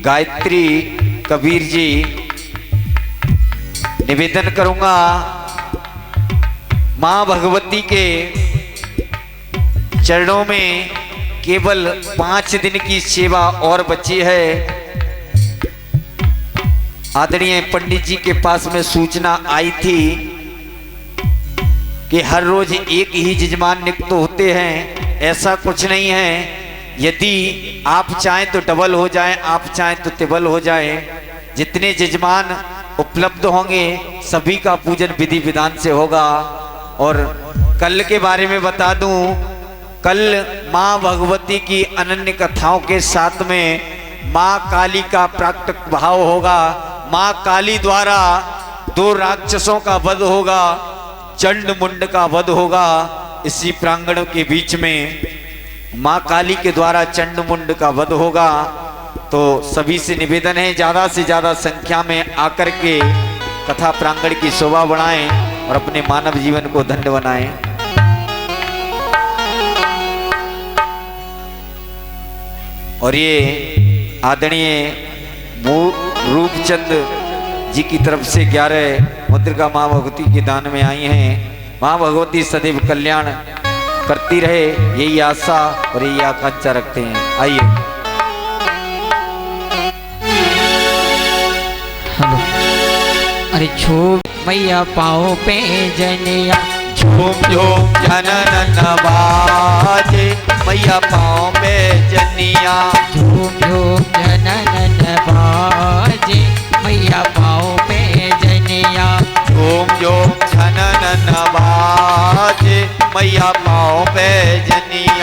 गायत्री कबीर जी। निवेदन करूंगा, मां भगवती के चरणों में केवल 5 दिन की सेवा और बची है। आदरणीय पंडित जी के पास में सूचना आई थी कि हर रोज एक ही यजमान नियुक्त होते हैं, ऐसा कुछ नहीं है। यदि आप चाहें तो डबल हो जाए, आप चाहें तो ट्रिपल हो जाए। जितने यजमान उपलब्ध होंगे सभी का पूजन विधि विधान से होगा। और कल के बारे में बता दूं, कल मां भगवती की अनन्य कथाओं के साथ में मां काली का प्राकटिक भाव होगा। मां काली द्वारा 2 राक्षसों का वध होगा, चंड मुंड का वध होगा। इसी प्रांगण के बीच में मां काली के द्वारा चंड मुंड का वध होगा। तो सभी से निवेदन है, ज्यादा से ज्यादा संख्या में आकर के कथा प्रांगण की शोभा बढ़ाएं और अपने मानव जीवन को धन्य बनाएं। और ये आदरणीय रूपचंद जी की तरफ से 11 मुद्रिका मां भगवती के दान में आई हैं। मां भगवती सदैव कल्याण करती रहे, यही आशा और यही आकांक्षा रखते हैं। आइए। हेलो, अरे झूम मैया पाओ पे जनिया, झूम झूम जनन बाजे मैया पाओ पे जनिया, झूम झूम जनन बाजे मैया पाओ पे जनिया, झूम झूम जनन बाजे मैया पाओ पे जनिया।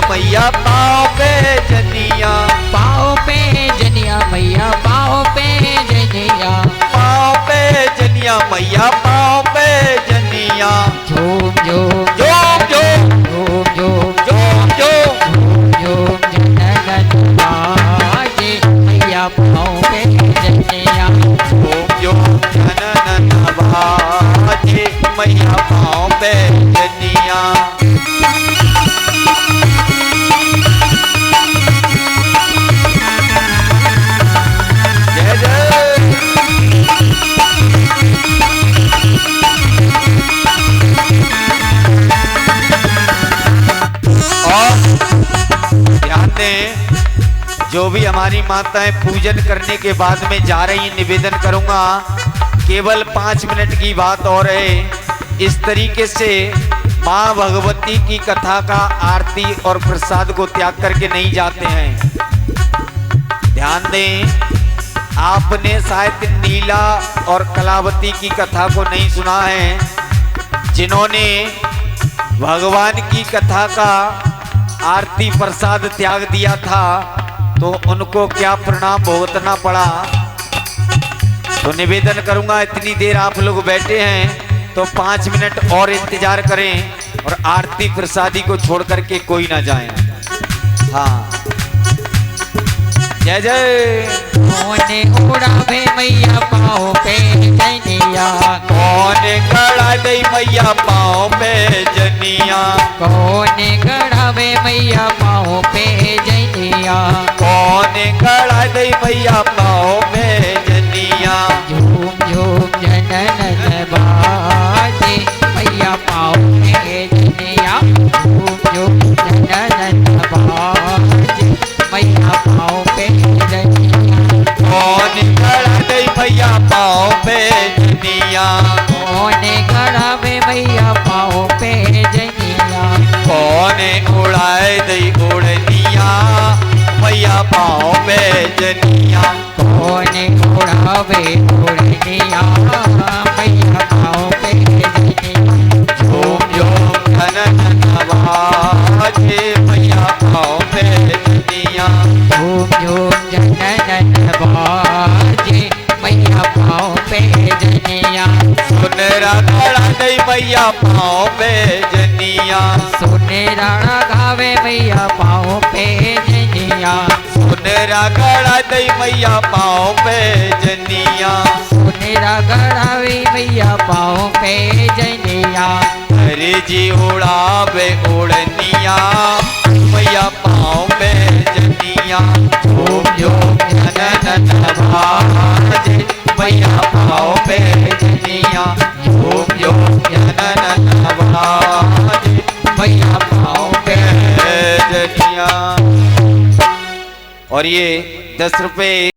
मैया पाँव पे जनिया, पाँव पे जनिया मैया पाँव पे जनिया, पाँव पे जनिया मैया पाँव पे जनिया। झूम झूम झूम झूम झूम झूम झूम झूम झूम जनगण बाजे मैया पाँव पे जनिया। झूम झूम जनन बाजे मैया पाँव पे जनिया। जय जय। और ध्यान दें, जो भी हमारी माताएं पूजन करने के बाद में जा रही, निवेदन करूंगा केवल 5 मिनट की बात और है। इस तरीके से माँ भगवती की कथा का आरती और प्रसाद को त्याग करके नहीं जाते हैं। ध्यान दें, आपने शायद नीला और कलावती की कथा को नहीं सुना है। जिन्होंने भगवान की कथा का आरती प्रसाद त्याग दिया था तो उनको क्या परिणाम भुगतना पड़ा। तो निवेदन करूंगा, इतनी देर आप लोग बैठे हैं तो 5 मिनट और इंतजार करें और आरती प्रसादी को छोड़ करके कोई ना जाए। हाँ, जय जय। कौने उड़ावे मैया पाँव पे जनिया, कौन गड़ा दे मैया पाँव पे जनिया, कौने गड़ावे मैया पाँव पे जनिया। कौन गड़ा दे मैया पाँव पे जनिया। झूम झूम जनन बाजे मैया पाँव पे जनिया। झूम झूम जनन बाजे मैया पाँव पे जनिया। कौन गड़ा दे मैया पाँव पे जनिया, कौने गड़ावे मैया पाँव पे जनिया। कौन उड़ाए दे उड़निया मैया पाँव पे जनिया। कौने उड़ावे उड़निया मैया पाँव पे जनिया। झूम झूम धन बाजे मैया पाँव पे जनिया। झूम झूम जनन बाजे मैया पाँव पे जनिया। सुनरा गड़ा दे मैया पाँव पे जनिया, सोने राणा गावे मैया पाँव पे जनिया। सुनरा गड़ा दे मैया पाँव पे जनिया। सोने गड़ावे मैया पाँव पे जनिया। हरे जी उड़ावे उड़निया मैया पाँव पे जनिया। झूम झूम धन बाजे मैया पाँव पे जनिया। झूम झूम धन बाजे मैया पाँव पे जनिया। और ये 10 रुपए